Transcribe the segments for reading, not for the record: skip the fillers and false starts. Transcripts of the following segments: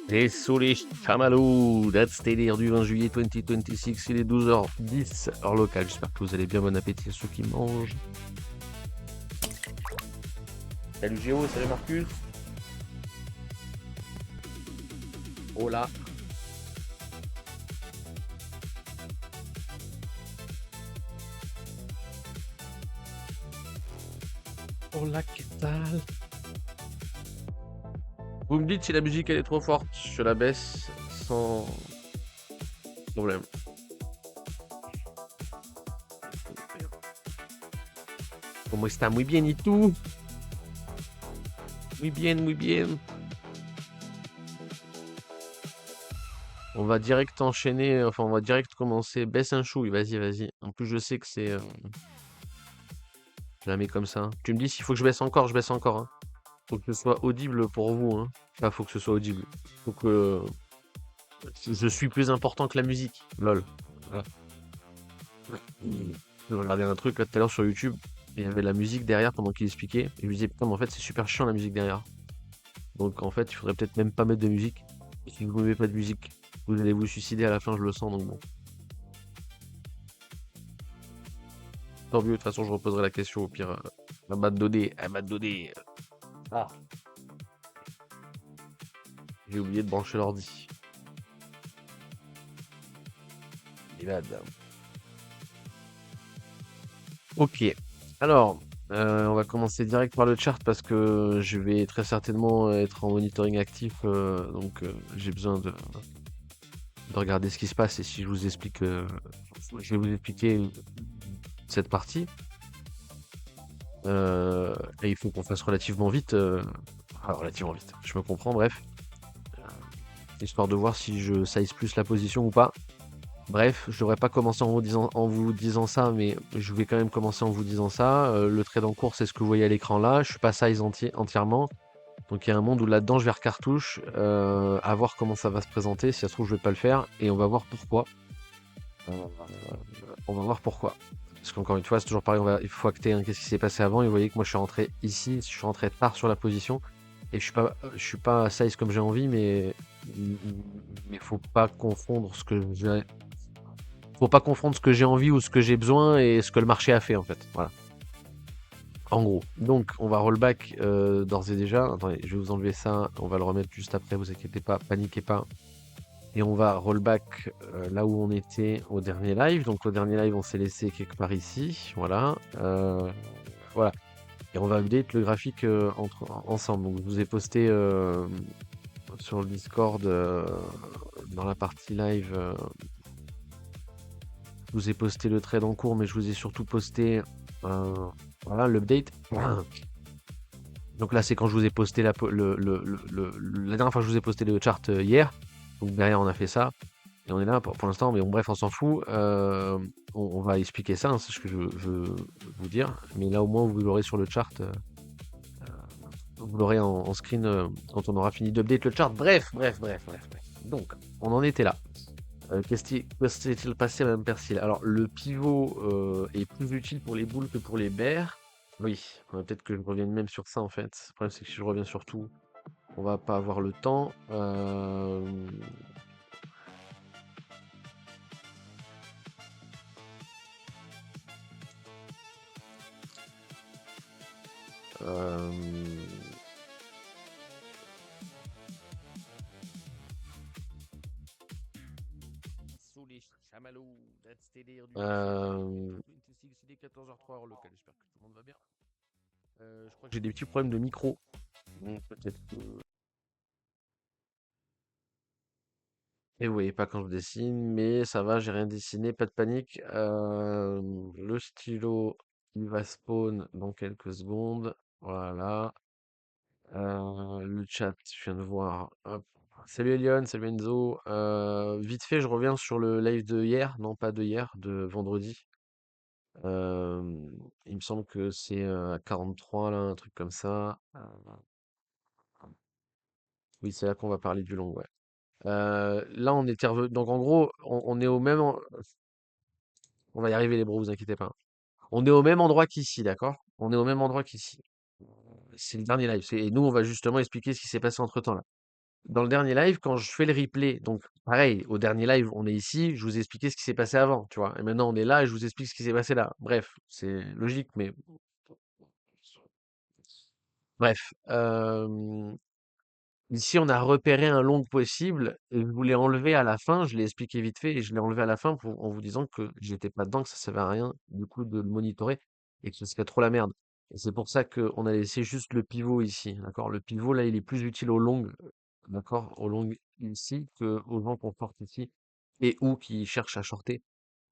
Désolé, chamallow, that's délire du 20 juillet 2026, il est 12h10, heure locale. J'espère que vous allez bien, bon appétit à ceux qui mangent. Salut Géo, salut Marcus. Hola. Hola, ¿qué tal? Vous me dites si la musique elle est trop forte, je la baisse sans problème. Como está? Muy bien, ¿y tú? Muy bien, muy bien. On va direct enchaîner, enfin on va direct commencer. Baisse un chouille, vas-y, vas-y. En plus je sais que c'est... je la mets comme ça. Tu me dis s'il faut que je baisse encore, hein. Faut que ce soit audible pour vous, hein. Enfin, faut que ce soit audible. Faut que je suis plus important que la musique. Lol. Voilà. Je regardais un truc là tout à l'heure sur YouTube. Et il y avait la musique derrière pendant qu'il expliquait. Et je me disais, putain, mais en fait, c'est super chiant la musique derrière. Donc en fait, il faudrait peut-être même pas mettre de musique. Et si vous ne mettez pas de musique, vous allez vous suicider à la fin, je le sens. Donc bon. Tant mieux, de toute façon, je reposerai la question au pire. À Matt Dodé. À Matt Dodé. Ah, j'ai oublié de brancher l'ordi. Et là, ok. Alors, on va commencer direct par le chart parce que je vais très certainement être en monitoring actif, donc j'ai besoin de regarder ce qui se passe et si je vous explique, je vais vous expliquer cette partie. Et il faut qu'on fasse relativement vite, relativement vite, je me comprends, bref, histoire de voir si je size plus la position ou pas. Bref, je devrais pas commencer en vous disant ça, mais je vais quand même commencer en vous disant ça. Le trade en cours, c'est ce que vous voyez à l'écran là. Je suis pas size entièrement. Donc il y a un monde où là-dedans, je vais recartouche. À voir comment ça va se présenter. Si ça se trouve, je vais pas le faire. Et on va voir pourquoi. Euh, on va voir pourquoi. Parce qu'encore une fois, c'est toujours pareil. Il faut acter hein, qu'est-ce qui s'est passé avant. Et vous voyez que moi, je suis rentré ici. Je suis rentré tard sur la position. Et je suis pas size comme j'ai envie, mais faut pas confondre ce que j'ai faut pas confondre ce que j'ai envie ou ce que j'ai besoin et ce que le marché a fait en fait. Voilà. En gros. Donc on va rollback d'ores et déjà. Attendez, je vais vous enlever ça. On va le remettre juste après, vous inquiétez pas, paniquez pas. Et on va rollback là où on était au dernier live. Donc au dernier live, on s'est laissé quelque part ici. Voilà. Voilà. Et on va update le graphique ensemble. Donc je vous ai posté sur le Discord dans la partie live. Je vous ai posté le trade en cours, mais je vous ai surtout posté voilà, l'update. Donc là, c'est quand je vous ai posté la dernière fois que je vous ai posté le chart hier. Donc derrière, on a fait ça. Et on est là pour l'instant, mais bon, bref, on s'en fout. On va expliquer ça, hein, c'est ce que je veux vous dire. Mais là, au moins, vous l'aurez sur le chart. Vous l'aurez en screen quand on aura fini d'update le chart. Bref. Donc, on en était là. Que s'est-il passé à Madame Persil? Alors, le pivot est plus utile pour les boules que pour les bears. Oui, peut-être que je revienne même sur ça en fait. Le problème, c'est que si je reviens sur tout, on va pas avoir le temps. Euh, Sous les chamallows, that's TDR du 26, il est 14h03 heure locale, j'espère que tout le monde va bien. Je crois que j'ai des petits problèmes de micro. Donc peut-être que... Et vous voyez pas quand je dessine, mais ça va, j'ai rien dessiné, pas de panique. Le stylo, il va spawn dans quelques secondes. Voilà. Le chat, je viens de voir. Hop. Salut Elion, salut Enzo. Vite fait, je reviens sur le live de hier. Non, pas de hier, de vendredi. Il me semble que c'est à 43, là, un truc comme ça. Oui, c'est là qu'on va parler du long, ouais. Là, on était revenu. Donc, en gros, on est au même. On va y arriver, les bros, vous inquiétez pas. On est au même endroit qu'ici, d'accord? On est au même endroit qu'ici. C'est le dernier live. Et nous, on va justement expliquer ce qui s'est passé entre-temps, là. dans le dernier live, quand je fais le replay, donc pareil, au dernier live, on est ici, je vous ai expliqué ce qui s'est passé avant, tu vois. Et maintenant, on est là et je vous explique ce qui s'est passé là. Bref, c'est logique, mais bref. Ici, on a repéré un long possible et je voulais enlever à la fin, je l'ai expliqué vite fait et je l'ai enlevé à la fin en vous disant que j'étais pas dedans, que ça servait à rien du coup de le monitorer et que ce serait trop la merde. Et c'est pour ça qu'on a laissé juste le pivot ici, d'accord? Le pivot là, il est plus utile au long, d'accord? Au long ici que aux gens qu'on short ici et ou qui cherchent à shorter.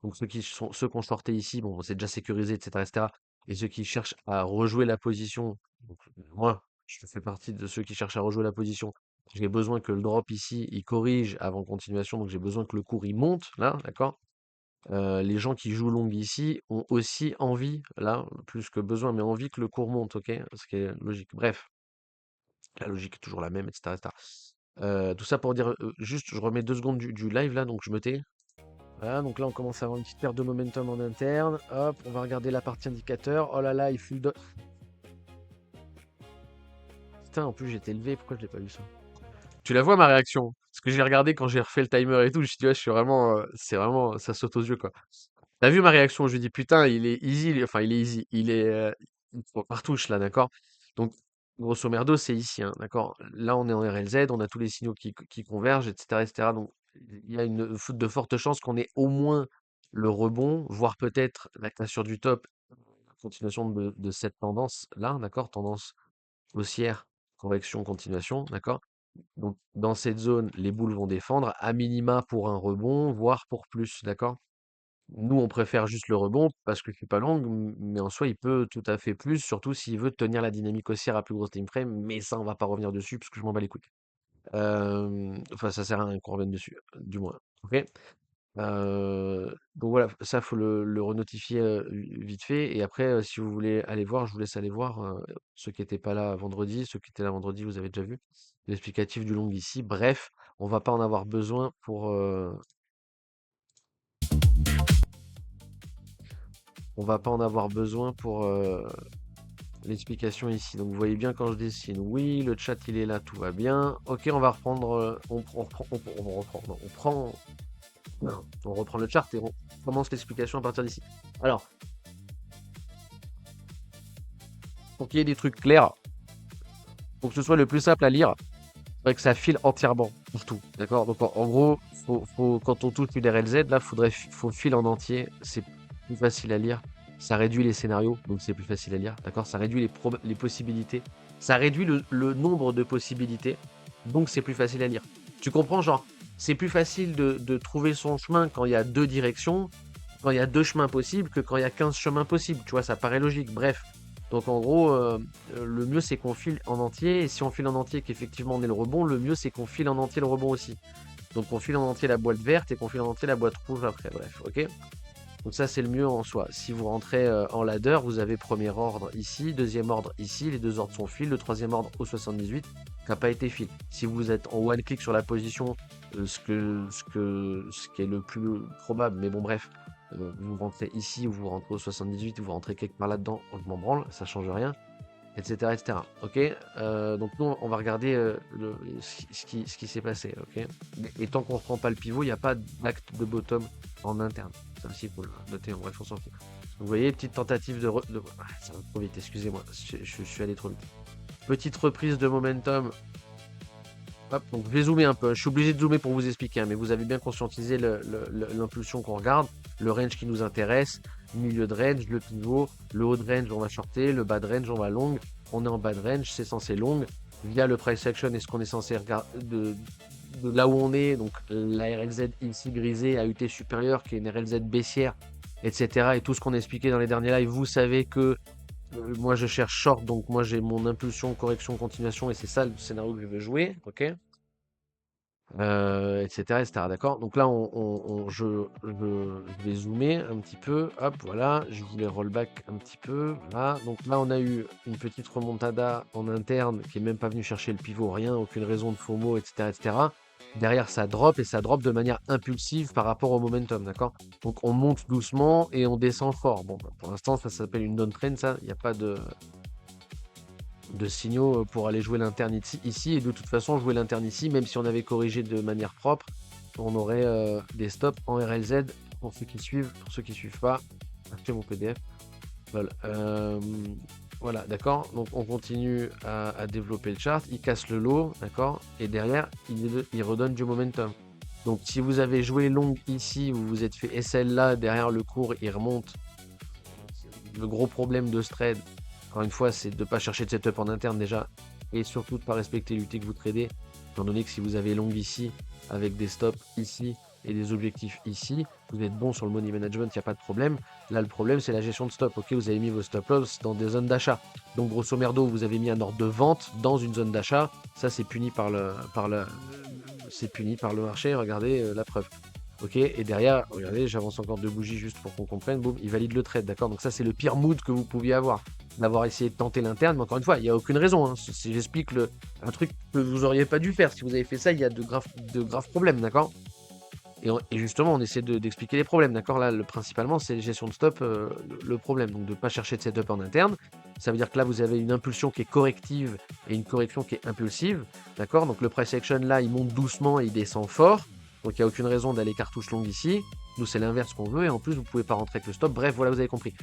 Donc ceux qui ont shorté ici, bon, c'est déjà sécurisé, etc., etc. Et ceux qui cherchent à rejouer la position, donc moi, je fais partie de ceux qui cherchent à rejouer la position. J'ai besoin que le drop ici, il corrige avant continuation, donc j'ai besoin que le cours il monte, là, d'accord? Les gens qui jouent long ici ont aussi envie, là, plus que besoin, mais envie que le cours monte, ok? Ce qui est logique. Bref, la logique est toujours la même, etc., etc. Tout ça pour dire, juste, je remets 2 secondes du live là, donc je me tais. Voilà, donc là on commence à avoir une petite perte de momentum en interne. Hop, on va regarder la partie indicateur. Oh là là, il full de... Putain, en plus j'étais élevé, pourquoi je l'ai pas vu ça? Tu la vois ma réaction? Parce que j'ai regardé quand j'ai refait le timer et tout, je me suis dit, ouais, je suis vraiment, c'est vraiment, ça saute aux yeux, quoi. T'as vu ma réaction? Je lui dis, putain, il est easy, enfin, il est easy, il prend par là, d'accord? Donc, grosso merdo, c'est ici, hein, d'accord? Là, on est en RLZ, on a tous les signaux qui convergent, etc., etc. Donc, il y a de fortes chances qu'on ait au moins le rebond, voire peut-être la cassure du top, continuation de cette tendance-là, d'accord? Tendance haussière, correction, continuation, d'accord? Donc, dans cette zone, les boules vont défendre, à minima pour un rebond, voire pour plus, d'accord? Nous, on préfère juste le rebond parce que je suis pas longue, mais en soi, il peut tout à fait plus, surtout s'il veut tenir la dynamique haussière à plus grosse time frame, mais ça, on va pas revenir dessus parce que je m'en bats les couilles. Enfin, ça sert à rien qu'on revienne dessus, du moins. Ok? Donc voilà, ça, faut le renotifier vite fait. Et après, si vous voulez aller voir, je vous laisse aller voir. Ceux qui n'étaient pas là vendredi, ceux qui étaient là vendredi, vous avez déjà vu l'explicatif du long ici. Bref, on va pas en avoir besoin on va pas en avoir besoin pour l'explication ici. Donc vous voyez bien quand je dessine. Oui, le chat il est là, tout va bien. Ok, on va reprendre. On reprend. On reprend. Non, on prend. Non, on reprend le chart et on commence l'explication à partir d'ici. Alors, pour qu'il y ait des trucs clairs, pour que ce soit le plus simple à lire, faudrait que ça file entièrement partout. D'accord? Donc en gros, quand on touche une RLZ, là, faut fil en entier. C'est plus facile à lire. Ça réduit les scénarios, donc c'est plus facile à lire. D'accord? Ça réduit les possibilités. Ça réduit le nombre de possibilités, donc c'est plus facile à lire. Tu comprends? Genre, c'est plus facile de trouver son chemin quand il y a deux directions, quand il y a deux chemins possibles, que quand il y a 15 chemins possibles. Tu vois, ça paraît logique. Bref. Donc en gros, le mieux c'est qu'on file en entier, et si on file en entier qu'effectivement on ait le rebond, le mieux c'est qu'on file en entier le rebond aussi. Donc on file en entier la boîte verte et qu'on file en entier la boîte rouge après, bref, ok? Donc ça c'est le mieux en soi. Si vous rentrez en ladder, vous avez premier ordre ici, deuxième ordre ici, les deux ordres sont fil, le troisième ordre au 78 qui n'a pas été fil. Si vous êtes en one click sur la position, ce qui est le plus probable, mais bon bref, vous rentrez ici ou vous rentrez au 78 ou vous rentrez quelque part là-dedans, je m'en branle, ça change rien, etc., etc. Ok. Donc nous on va regarder ce qui s'est passé, ok. Et tant qu'on ne reprend pas le pivot, il n'y a pas d'acte de bottom en interne. Ça aussi, il faut le noter, en bref, on s'en fout. Vous voyez, petite tentative Ah, ça va trop vite, excusez-moi, je suis allé trop vite. Petite reprise de momentum. Hop, donc je vais zoomer un peu. Je suis obligé de zoomer pour vous expliquer, hein, mais vous avez bien conscientisé l'impulsion qu'on regarde, le range qui nous intéresse, milieu de range, le pivot, le haut de range, on va shorter, le bas de range, on va long. On est en bas de range, c'est censé long. Via le price action, est-ce qu'on est censé regarder de là où on est, donc la RLZ ici grisée à UT supérieure, qui est une RLZ baissière, etc. Et tout ce qu'on a expliqué dans les derniers lives, vous savez que moi je cherche short, donc moi j'ai mon impulsion, correction, continuation, et c'est ça le scénario que je veux jouer, ok? Etc., etc. D'accord? Donc là, je vais zoomer un petit peu. Hop, voilà. Je voulais rollback un petit peu. Voilà. Donc là, on a eu une petite remontada en interne qui est même pas venu chercher le pivot, rien, aucune raison de FOMO, etc., etc. Derrière, ça drop et ça drop de manière impulsive par rapport au momentum. D'accord? Donc on monte doucement et on descend fort. Bon, bah, pour l'instant, ça s'appelle une downtrend, ça. Il n'y a pas de. de signaux pour aller jouer l'interne ici. Et de toute façon, jouer l'interne ici, même si on avait corrigé de manière propre, on aurait des stops en RLZ pour ceux qui suivent. Pour ceux qui suivent pas, achetez mon PDF. Voilà, voilà, d'accord. Donc on continue à développer le chart. Il casse le lot, d'accord. Et derrière, il redonne du momentum. Donc si vous avez joué long ici, vous vous êtes fait SL là, derrière le cours, il remonte. Le gros problème de ce trade, encore une fois, c'est de ne pas chercher de setup en interne déjà, et surtout de ne pas respecter l'UT que vous tradez, étant donné que si vous avez long ici, avec des stops ici, et des objectifs ici, vous êtes bon sur le money management, il n'y a pas de problème. Là, le problème, c'est la gestion de stop. Ok, vous avez mis vos stop loss dans des zones d'achat. Donc, grosso merdo, vous avez mis un ordre de vente dans une zone d'achat. Ça, c'est puni c'est puni par le marché. Regardez la preuve. Ok, et derrière, regardez, j'avance encore 2 bougies juste pour qu'on comprenne. Boum, il valide le trade, d'accord. Donc ça, c'est le pire mood que vous pouviez avoir, d'avoir essayé de tenter l'interne. Mais encore une fois, il n'y a aucune raison, hein. Si j'explique un truc que vous auriez pas dû faire, si vous avez fait ça, il y a de graves problèmes, d'accord. Et justement, on essaie d'expliquer les problèmes, d'accord. Là, principalement, c'est la gestion de stop, le problème. Donc, de ne pas chercher de setup en interne. Ça veut dire que là, vous avez une impulsion qui est corrective et une correction qui est impulsive, d'accord. Donc, le price action, là, il monte doucement et il descend fort. Donc, il n'y a aucune raison d'aller cartouche longue ici. Nous, c'est l'inverse qu'on veut. Et en plus, vous ne pouvez pas rentrer avec le stop. Bref, voilà, vous avez compris.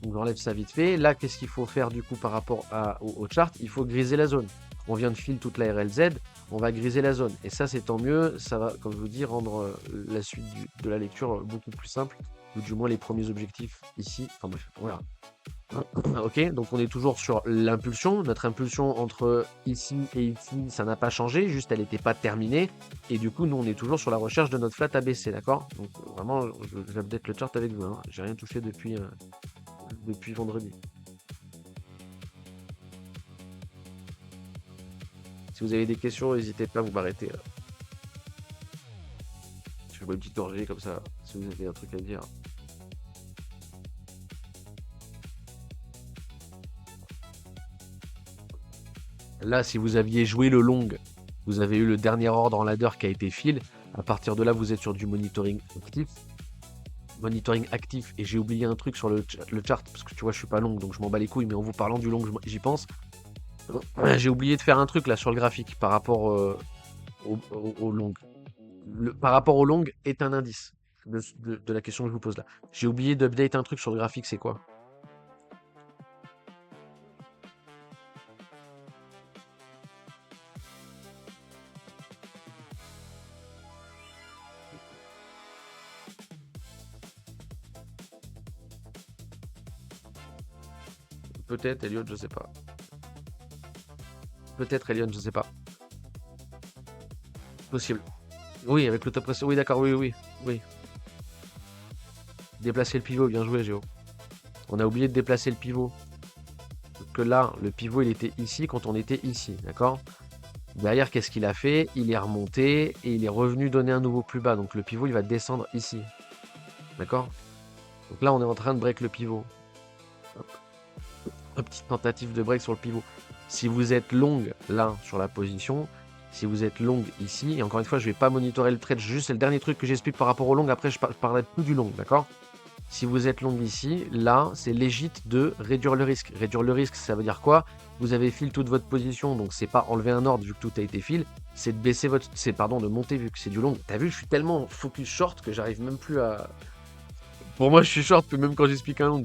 Donc, j'enlève ça vite fait. Là, qu'est-ce qu'il faut faire du coup par rapport au chart? Il faut griser la zone. On vient de filer toute la RLZ. On va griser la zone. Et ça, c'est tant mieux. Ça va, comme je vous dis, rendre la suite de la lecture beaucoup plus simple. Ou du moins les premiers objectifs ici. Enfin bref, voilà. Ok, donc on est toujours sur l'impulsion. Notre impulsion entre ici et ici, ça n'a pas changé, juste elle n'était pas terminée. Et du coup, nous, on est toujours sur la recherche de notre flat ABC, d'accord. Donc vraiment, j'update le chart avec vous, hein. J'ai rien touché depuis vendredi. Si vous avez des questions, n'hésitez pas à vous m'arrêter. Je bois une petite gorgée comme ça, si vous avez un truc à dire. Là, si vous aviez joué le long, vous avez eu le dernier ordre en ladder qui a été fill. À partir de là, vous êtes sur du monitoring actif. Monitoring actif. Et j'ai oublié un truc sur le chart, parce que tu vois, je suis pas long, donc je m'en bats les couilles, mais en vous parlant du long, j'y pense. J'ai oublié de faire un truc là sur le graphique par rapport au long. Par rapport au long est un indice de la question que je vous pose là. J'ai oublié d'update un truc sur le graphique, c'est quoi? Peut-être, Elliot, je sais pas. Peut-être, Elion, je sais pas. Possible. Oui, avec le top press. Oui, d'accord, oui, oui, oui. Déplacer le pivot, bien joué, Géo. On a oublié de déplacer le pivot. Parce que là, le pivot, il était ici quand on était ici, d'accord? Derrière, qu'est-ce qu'il a fait? Il est remonté et il est revenu donner un nouveau plus bas. Donc le pivot, il va descendre ici. D'accord? Donc là, on est en train de break le pivot. Hop. Une petite tentative de break sur le pivot. Si vous êtes long là sur la position, si vous êtes long ici, et encore une fois, je vais pas monitorer le trade, juste c'est le dernier truc que j'explique par rapport au long. Après, je parlerai plus du long, d'accord? Si vous êtes long ici, là, c'est légit de réduire le risque. Réduire le risque, ça veut dire quoi? Vous avez fill toute votre position, donc c'est pas enlever un ordre vu que tout a été fill, c'est de baisser votre, c'est pardon, de monter vu que c'est du long. T'as vu, je suis tellement focus short que j'arrive même plus à. Pour moi, je suis short même quand j'explique un long.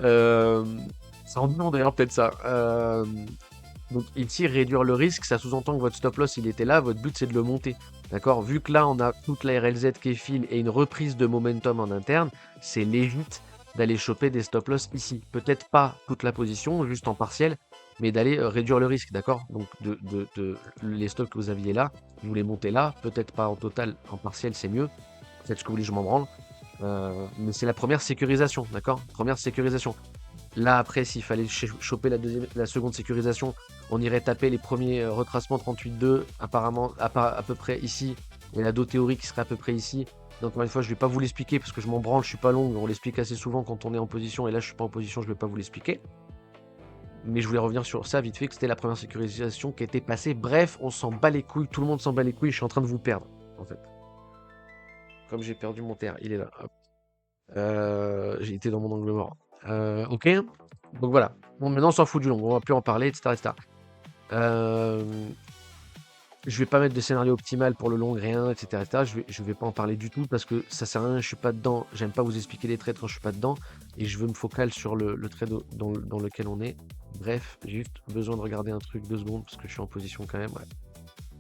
Euh... Ça en demande d'ailleurs peut-être ça. Donc ici, réduire le risque, ça sous-entend que votre stop loss, il était là, votre but c'est de le monter. D'accord? Vu que là, on a toute la RLZ qui est fill et une reprise de momentum en interne, c'est légit d'aller choper des stop loss ici. Peut-être pas toute la position, juste en partiel, mais d'aller réduire le risque, d'accord? Donc les stops que vous aviez là, vous les montez là, peut-être pas en total, en partiel c'est mieux. Faites ce que vous voulez, je m'en branle. Mais c'est la première sécurisation, d'accord? Première sécurisation. Là, après, s'il fallait choper la seconde sécurisation, on irait taper les premiers retracements 38.2, apparemment à peu près ici, et la dos théorique qui serait à peu près ici. Donc, encore une fois, je ne vais pas vous l'expliquer parce que je m'en branle, je suis pas long, on l'explique assez souvent quand on est en position, et là, je suis pas en position, je ne vais pas vous l'expliquer. Mais je voulais revenir sur ça vite fait, que c'était la première sécurisation qui était passée. Bref, on s'en bat les couilles, tout le monde s'en bat les couilles, je suis en train de vous perdre, en fait. Comme j'ai perdu mon terre, il est là. Hop. J'ai été dans mon angle mort. OK. Donc voilà. Bon, maintenant, on s'en fout du long. On va plus en parler, etc., etc. Je vais pas mettre de scénario optimal pour le long, rien, etc., etc. Je vais pas en parler du tout parce que ça sert à rien, je suis pas dedans. J'aime pas vous expliquer les trades quand je suis pas dedans et je veux me focal sur le trade dans lequel on est. Bref, j'ai juste besoin de regarder un truc 2 secondes parce que je suis en position quand même. Ouais.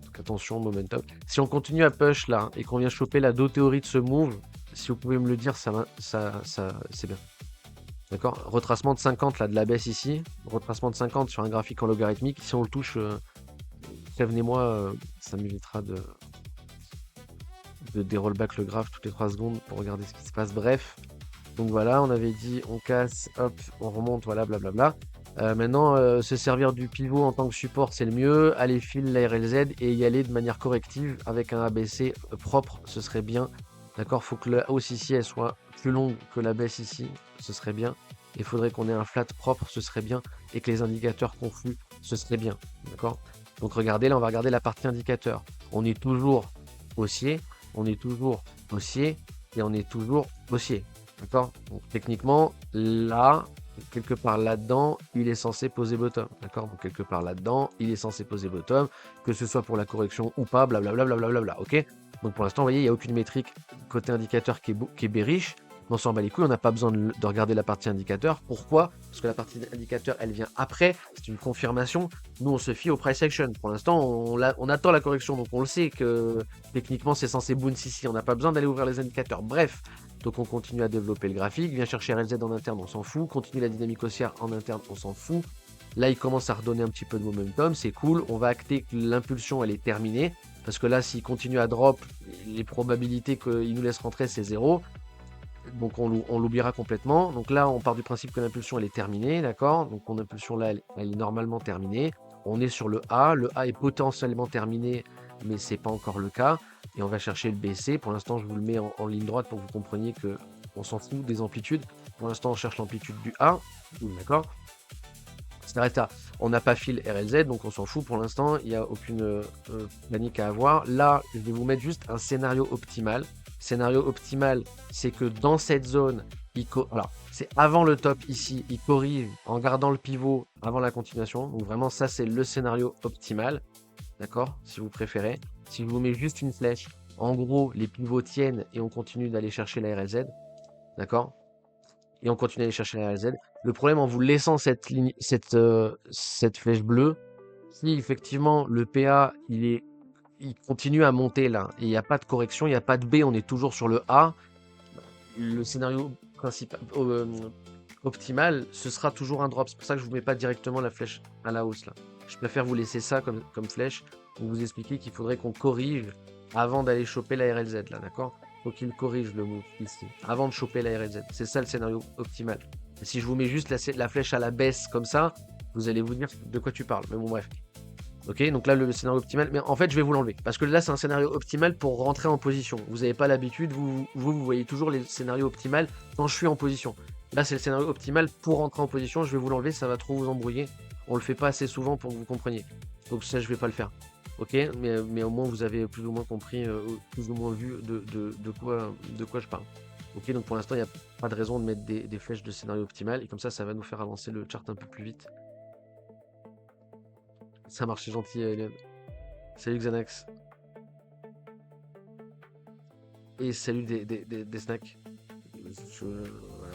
Donc attention, momentum. Si on continue à push là et qu'on vient choper la do théorie de ce move, si vous pouvez me le dire, c'est bien. D'accord? Retracement de 50 là de la baisse ici. Retracement de 50 sur un graphique en logarithmique. Si on le touche, prévenez-moi, ça m'évitera de dérollback le graph toutes les 3 secondes pour regarder ce qui se passe. Bref, donc voilà, on avait dit on casse, hop, on remonte, voilà, blablabla. Maintenant, se servir du pivot en tant que support, c'est le mieux. Aller fil la RLZ et y aller de manière corrective avec un ABC propre, ce serait bien. D'accord, faut que la hausse ici, elle soit plus longue que la baisse ici, ce serait bien. Il faudrait qu'on ait un flat propre, ce serait bien. Et que les indicateurs confluent, ce serait bien. D'accord. Donc regardez, là, on va regarder la partie indicateur. On est toujours haussier, on est toujours haussier et on est toujours haussier. D'accord. Donc techniquement, là, quelque part là-dedans, il est censé poser bottom. D'accord. Donc quelque part là-dedans, il est censé poser bottom, que ce soit pour la correction ou pas, blablabla, blablabla. Ok. Donc pour l'instant, vous voyez, il n'y a aucune métrique côté indicateur qui est bearish. On s'en bat les couilles, on n'a pas besoin de regarder la partie indicateur. Pourquoi? Parce que la partie indicateur, elle vient après, c'est une confirmation. Nous, on se fie au price action. Pour l'instant, on attend la correction, donc on le sait que techniquement, c'est censé bounce ici. On n'a pas besoin d'aller ouvrir les indicateurs. Bref, donc on continue à développer le graphique, vient chercher RLZ en interne, on s'en fout. Continue la dynamique haussière en interne, on s'en fout. Là, il commence à redonner un petit peu de momentum, c'est cool. On va acter que l'impulsion, elle est terminée. Parce que là, s'il continue à drop, les probabilités qu'il nous laisse rentrer, c'est 0. Donc on l'oubliera complètement. Donc là, on part du principe que l'impulsion, elle est terminée, d'accord? Donc mon impulsion là, elle est normalement terminée. On est sur le A. Le A est potentiellement terminé, mais c'est pas encore le cas. Et on va chercher le BC. Pour l'instant, je vous le mets en ligne droite pour que vous compreniez que on s'en fout des amplitudes. Pour l'instant, on cherche l'amplitude du A, d'accord? On n'a pas fil RLZ, donc on s'en fout pour l'instant, il n'y a aucune panique à avoir. Là, je vais vous mettre juste un scénario optimal. Scénario optimal, c'est que dans cette zone, alors c'est avant le top ici, il corrige en gardant le pivot avant la continuation. Donc vraiment, ça c'est le scénario optimal, d'accord, si vous préférez. Si je vous mets juste une flèche, en gros, les pivots tiennent et on continue d'aller chercher la RLZ, d'accord? Et on continue à aller chercher la RLZ. Le problème en vous laissant cette ligne, cette flèche bleue, si effectivement le PA il continue à monter là, et il n'y a pas de correction, il n'y a pas de B, on est toujours sur le A, le scénario principal, optimal, ce sera toujours un drop. C'est pour ça que je ne vous mets pas directement la flèche à la hausse là. Je préfère vous laisser ça comme flèche pour vous expliquer qu'il faudrait qu'on corrige avant d'aller choper la RLZ là, d'accord? Faut qu'il corrige le move ici, avant de choper la RLZ. C'est ça le scénario optimal. Et si je vous mets juste la flèche à la baisse comme ça, vous allez vous dire de quoi tu parles. Mais bon, bref. Ok, donc là, le scénario optimal. Mais en fait, je vais vous l'enlever. Parce que là, c'est un scénario optimal pour rentrer en position. Vous n'avez pas l'habitude, vous voyez toujours les scénarios optimales quand je suis en position. Là, c'est le scénario optimal pour rentrer en position. Je vais vous l'enlever, ça va trop vous embrouiller. On le fait pas assez souvent pour que vous compreniez. Donc ça, je vais pas le faire. Ok, mais au moins vous avez plus ou moins compris, plus ou moins vu de quoi je parle. Ok, donc pour l'instant, il n'y a pas de raison de mettre des flèches de scénario optimal. Et comme ça va nous faire avancer le chart un peu plus vite. Ça marche, c'est gentil, Eliane. Salut Xanax. Et salut des snacks. Voilà.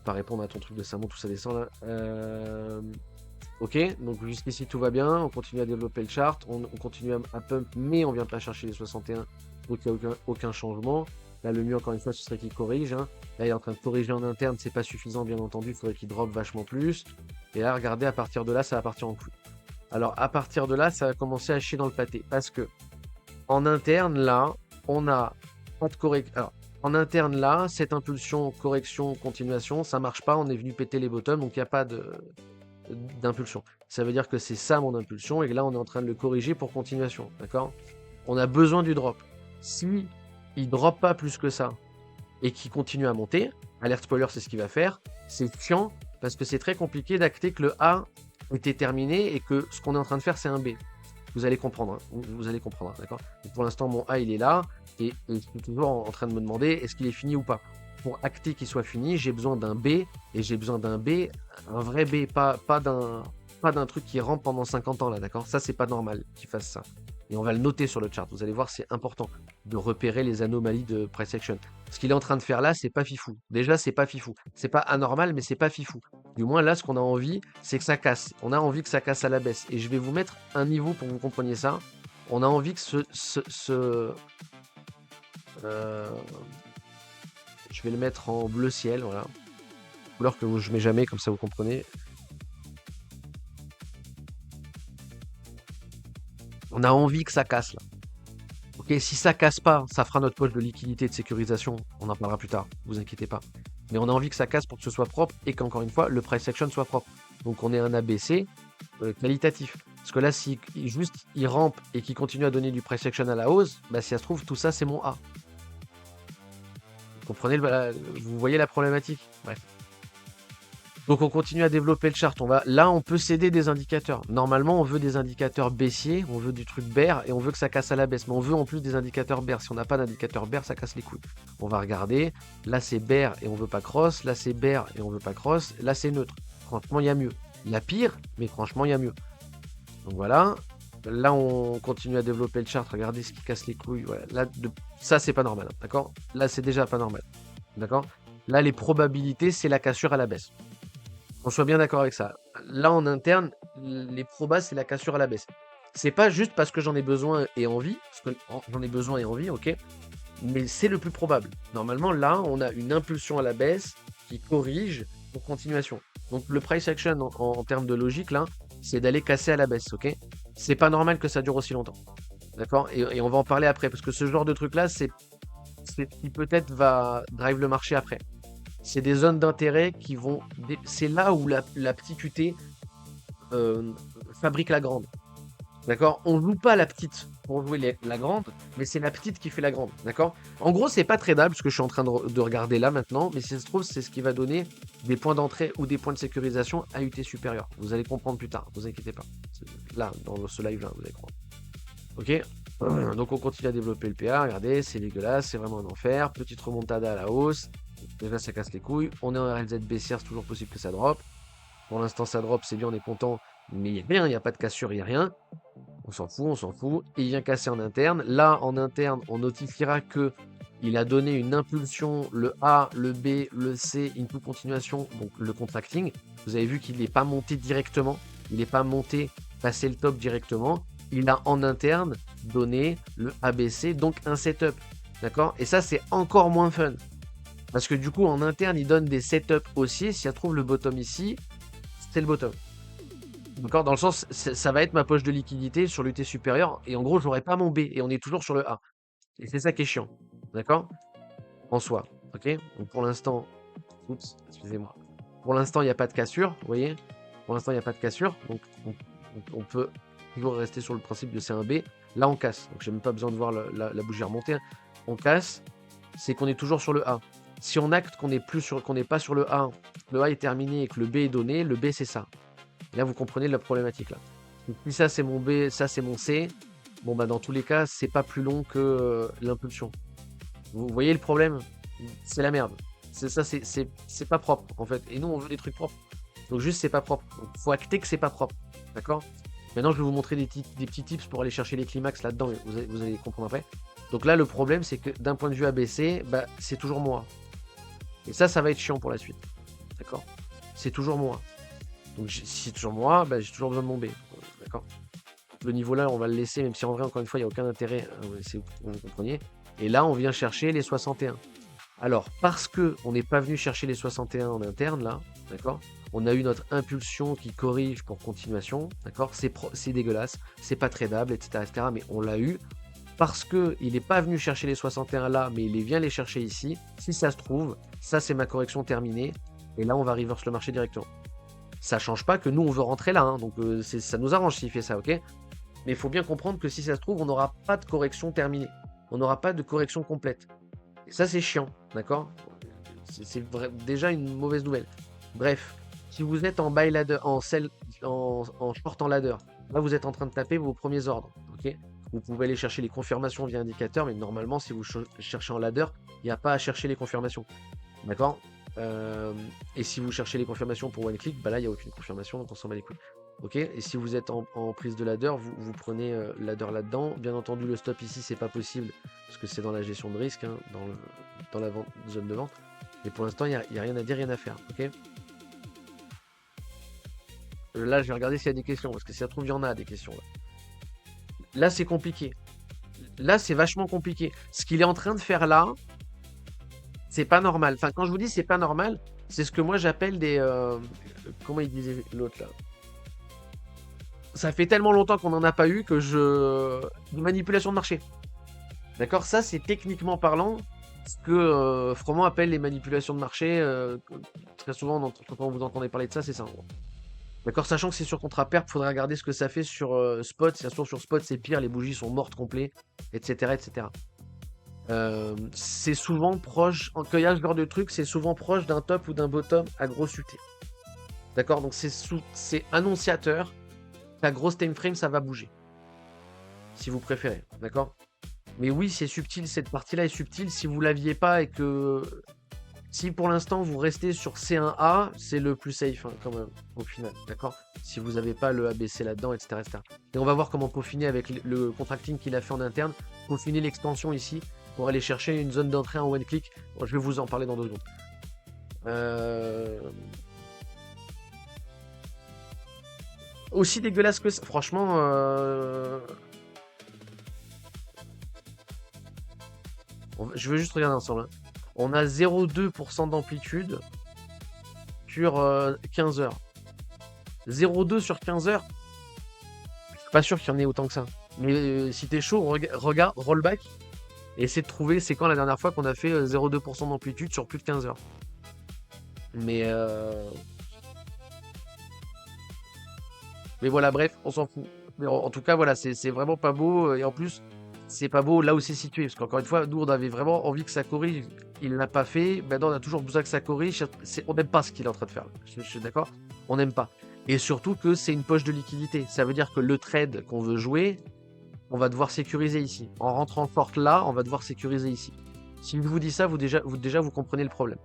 Pas répondre à ton truc de sermon, tout ça descend là. Ok, donc jusqu'ici tout va bien, on continue à développer le chart, on continue à pump, mais on vient pas chercher les 61, donc il n'y a aucun changement. Là, le mieux, encore une fois, ce serait qu'il corrige. Hein. Là, il est en train de corriger en interne, c'est pas suffisant, bien entendu, il faudrait qu'il drop vachement plus. Et là, regardez, à partir de là, ça va partir en couille. Alors, à partir de là, ça va commencer à chier dans le pâté, parce que en interne, là, on a pas de correction. Alors, en interne, là, cette impulsion, correction, continuation, ça marche pas, on est venu péter les bottoms, donc il n'y a pas d'impulsion. Ça veut dire que c'est ça mon impulsion et que là on est en train de le corriger pour continuation, d'accord? On a besoin du drop. Si il drop pas plus que ça et qu'il continue à monter, alerte spoiler, c'est ce qu'il va faire, c'est chiant parce que c'est très compliqué d'acter que le A était terminé et que ce qu'on est en train de faire c'est un B. Vous allez comprendre, hein. Vous allez comprendre, d'accord? Pour l'instant mon A il est là et je suis toujours en train de me demander est-ce qu'il est fini ou pas. pour acter qu'il soit fini, j'ai besoin d'un B, et j'ai besoin d'un B, un vrai B, pas d'un truc qui rampe pendant 50 ans là, d'accord? Ça, c'est pas normal qu'il fasse ça. Et on va le noter sur le chart. Vous allez voir, c'est important de repérer les anomalies de price action. Ce qu'il est en train de faire là, c'est pas fifou. Déjà, c'est pas fifou. C'est pas anormal, mais c'est pas fifou. Du moins, là, ce qu'on a envie, c'est que ça casse. On a envie que ça casse à la baisse. Et je vais vous mettre un niveau pour que vous compreniez ça. On a envie que euh, je vais le mettre en bleu ciel, voilà. Couleur que je mets jamais, comme ça vous comprenez. On a envie que ça casse là. Ok, si ça casse pas, ça fera notre poche de liquidité et de sécurisation. On en parlera plus tard, vous inquiétez pas. Mais on a envie que ça casse pour que ce soit propre et qu'encore une fois, le price action soit propre. Donc on est un ABC qualitatif. Parce que là, si juste il rampe et qu'il continue à donner du price action à la hausse, bah si ça se trouve, tout ça c'est mon A. Vous comprenez, vous voyez la problématique? Bref. Donc on continue à développer le chart. Là, on peut céder des indicateurs. Normalement, on veut des indicateurs baissiers, on veut du truc bear et on veut que ça casse à la baisse. Mais on veut en plus des indicateurs bear. Si on n'a pas d'indicateur bear, ça casse les couilles. On va regarder. Là, c'est bear et on veut pas cross. Là, c'est bear et on veut pas cross. Là, c'est neutre. Franchement, il y a mieux. Il y a pire, mais franchement, il y a mieux. Donc voilà. Là, on continue à développer le chart. Regardez ce qui casse les couilles. Voilà. Là, ça, c'est pas normal. D'accord? Là, c'est déjà pas normal. D'accord? Là, les probabilités, c'est la cassure à la baisse. On soit bien d'accord avec ça. Là, en interne, les probas, c'est la cassure à la baisse. C'est pas juste parce que j'en ai besoin et envie, parce que j'en ai besoin et envie, ok, mais c'est le plus probable. Normalement, là, on a une impulsion à la baisse qui corrige pour continuation. Donc, le price action en termes de logique, là, c'est d'aller casser à la baisse, ok? C'est pas normal que ça dure aussi longtemps. D'accord? Et on va en parler après, parce que ce genre de truc-là, c'est qui peut-être va drive le marché après. C'est des zones d'intérêt qui vont. C'est là où la petite UT fabrique la grande. D'accord? On joue pas la petite pour jouer la grande, mais c'est la petite qui fait la grande. D'accord? En gros, c'est pas tradable, ce que je suis en train de regarder là maintenant, mais si ça se trouve, c'est ce qui va donner des points d'entrée ou des points de sécurisation à UT supérieur. Vous allez comprendre plus tard, vous inquiétez pas. Là, dans ce live-là, vous allez comprendre. Ok? Donc on continue à développer le PA, regardez, c'est dégueulasse, c'est vraiment un enfer. Petite remontada à la hausse. Déjà, ça casse les couilles. On est en RLZ baissière, c'est toujours possible que ça drop. Pour l'instant, ça drop, c'est bien, on est content. Mais il n'y a rien, il n'y a pas de cassure, il n'y a rien. On s'en fout, on s'en fout. Et il vient casser en interne. Là, en interne, on notifiera que il a donné une impulsion, le A, le B, le C, into continuation, donc le contracting. Vous avez vu qu'il n'est pas monté directement. Il n'est pas monté, passer le top directement. Il a en interne donné le ABC, donc un setup. D'accord? Et ça, c'est encore moins fun. Parce que du coup, en interne, il donne des setups haussiers. Si elle trouve le bottom ici, c'est le bottom. D'accord? Dans le sens, ça va être ma poche de liquidité sur l'UT supérieur. Et en gros, je n'aurai pas mon B. Et on est toujours sur le A. Et c'est ça qui est chiant. D'accord? En soi. Ok? Donc pour l'instant, oups, excusez-moi. Pour l'instant, il n'y a pas de cassure. Vous voyez? Pour l'instant, il n'y a pas de cassure. Donc on peut toujours rester sur le principe de c'est un B. Là, on casse. Donc j'ai même pas besoin de voir la bougie remonter. On casse. C'est qu'on est toujours sur le A. Si on acte qu'on n'est pas sur le A est terminé et que le B est donné, le B c'est ça. Et là vous comprenez la problématique là. Donc, si ça c'est mon B, ça c'est mon C, bon bah dans tous les cas c'est pas plus long que l'impulsion. Vous voyez le problème? C'est la merde. C'est ça, c'est pas propre en fait. Et nous on veut des trucs propres. Donc juste c'est pas propre. Donc faut acter que c'est pas propre. D'accord? Maintenant je vais vous montrer des petits tips pour aller chercher les climax là-dedans. Vous allez comprendre après. Donc là le problème c'est que d'un point de vue ABC, bah, c'est toujours moi. Et ça va être chiant pour la suite. D'accord? C'est toujours moi. Donc si c'est toujours moi, bah, j'ai toujours besoin de mon B. D'accord? Le niveau là, on va le laisser, même si en vrai, encore une fois, il n'y a aucun intérêt. C'est vous compreniez. Et là, on vient chercher les 61. Alors, parce que on n'est pas venu chercher les 61 en interne, là, d'accord? On a eu notre impulsion qui corrige pour continuation, d'accord? C'est dégueulasse, c'est pas tradable, etc., etc. Mais on l'a eu parce qu'il n'est pas venu chercher les 61 là, mais il vient les chercher ici. Si ça se trouve, ça c'est ma correction terminée. Et là, on va reverse le marché directement. Ça change pas que nous, on veut rentrer là. Hein, donc ça nous arrange s'il fait ça, ok? Mais il faut bien comprendre que si ça se trouve, on n'aura pas de correction terminée. On n'aura pas de correction complète. Et ça, c'est chiant, d'accord? C'est déjà une mauvaise nouvelle. Bref, si vous êtes en buy ladder, en short en ladder, là, vous êtes en train de taper vos premiers ordres, ok? Vous pouvez aller chercher les confirmations via indicateur, mais normalement, si vous cherchez en ladder, il n'y a pas à chercher les confirmations. D'accord? Et si vous cherchez les confirmations pour one click, bah là, il n'y a aucune confirmation, donc on s'en bat les couilles. Ok? Et si vous êtes en prise de ladder, vous prenez ladder là-dedans. Bien entendu, le stop ici, c'est pas possible, parce que c'est dans la gestion de risque, hein, dans la zone de vente. Mais pour l'instant, il n'y a rien à dire, rien à faire. Ok? Là, je vais regarder s'il y a des questions, parce que si ça se trouve, il y en a des questions. Là, c'est compliqué. Là, c'est vachement compliqué. Ce qu'il est en train de faire là, c'est pas normal. Enfin, quand je vous dis c'est pas normal, c'est ce que moi j'appelle des. Comment il disait l'autre là? Ça fait tellement longtemps qu'on n'en a pas eu que je. Une manipulation de marché. D'accord? Ça, c'est techniquement parlant ce que Froment appelle les manipulations de marché. Très souvent, quand vous entendez parler de ça, c'est ça. D'accord? Sachant que c'est sur contrat perp, faudrait regarder ce que ça fait sur spot. Si ça se trouve sur spot, c'est pire, les bougies sont mortes complets, etc. etc. C'est souvent proche, en cueillage, ce genre de truc, c'est souvent proche d'un top ou d'un bottom à grosse UT. D'accord? Donc c'est annonciateur qu'à grosse time frame, ça va bouger. Si vous préférez. D'accord? Mais oui, c'est subtil, cette partie-là est subtile. Si vous l'aviez pas et que. Si pour l'instant vous restez sur C1A, c'est le plus safe, hein, quand même, au final. D'accord? Si vous n'avez pas le ABC là-dedans, etc., etc. Et on va voir comment peaufiner avec le contracting qu'il a fait en interne. Peaufiner l'extension ici pour aller chercher une zone d'entrée en one click. Bon, je vais vous en parler dans 2 secondes. Aussi dégueulasse que ça. Franchement, je veux juste regarder ensemble, hein. On a 0,2% d'amplitude sur 15 heures. 0,2 sur 15 heures. Je suis pas sûr qu'il y en ait autant que ça. Mais si t'es chaud, regarde, rollback. Et essaie de trouver c'est quand la dernière fois qu'on a fait 0,2% d'amplitude sur plus de 15 heures. Mais voilà, bref, on s'en fout. Mais en tout cas, voilà, c'est vraiment pas beau. Et en plus, c'est pas beau là où c'est situé. Parce qu'encore une fois, nous, on avait vraiment envie que ça corrige. Il l'a pas fait. Maintenant, on a toujours besoin que ça corrige. On n'aime pas ce qu'il est en train de faire. Je suis d'accord? On n'aime pas. Et surtout que c'est une poche de liquidité. Ça veut dire que le trade qu'on veut jouer, on va devoir sécuriser ici. En rentrant forte là, on va devoir sécuriser ici. Si je vous dis ça, vous comprenez le problème.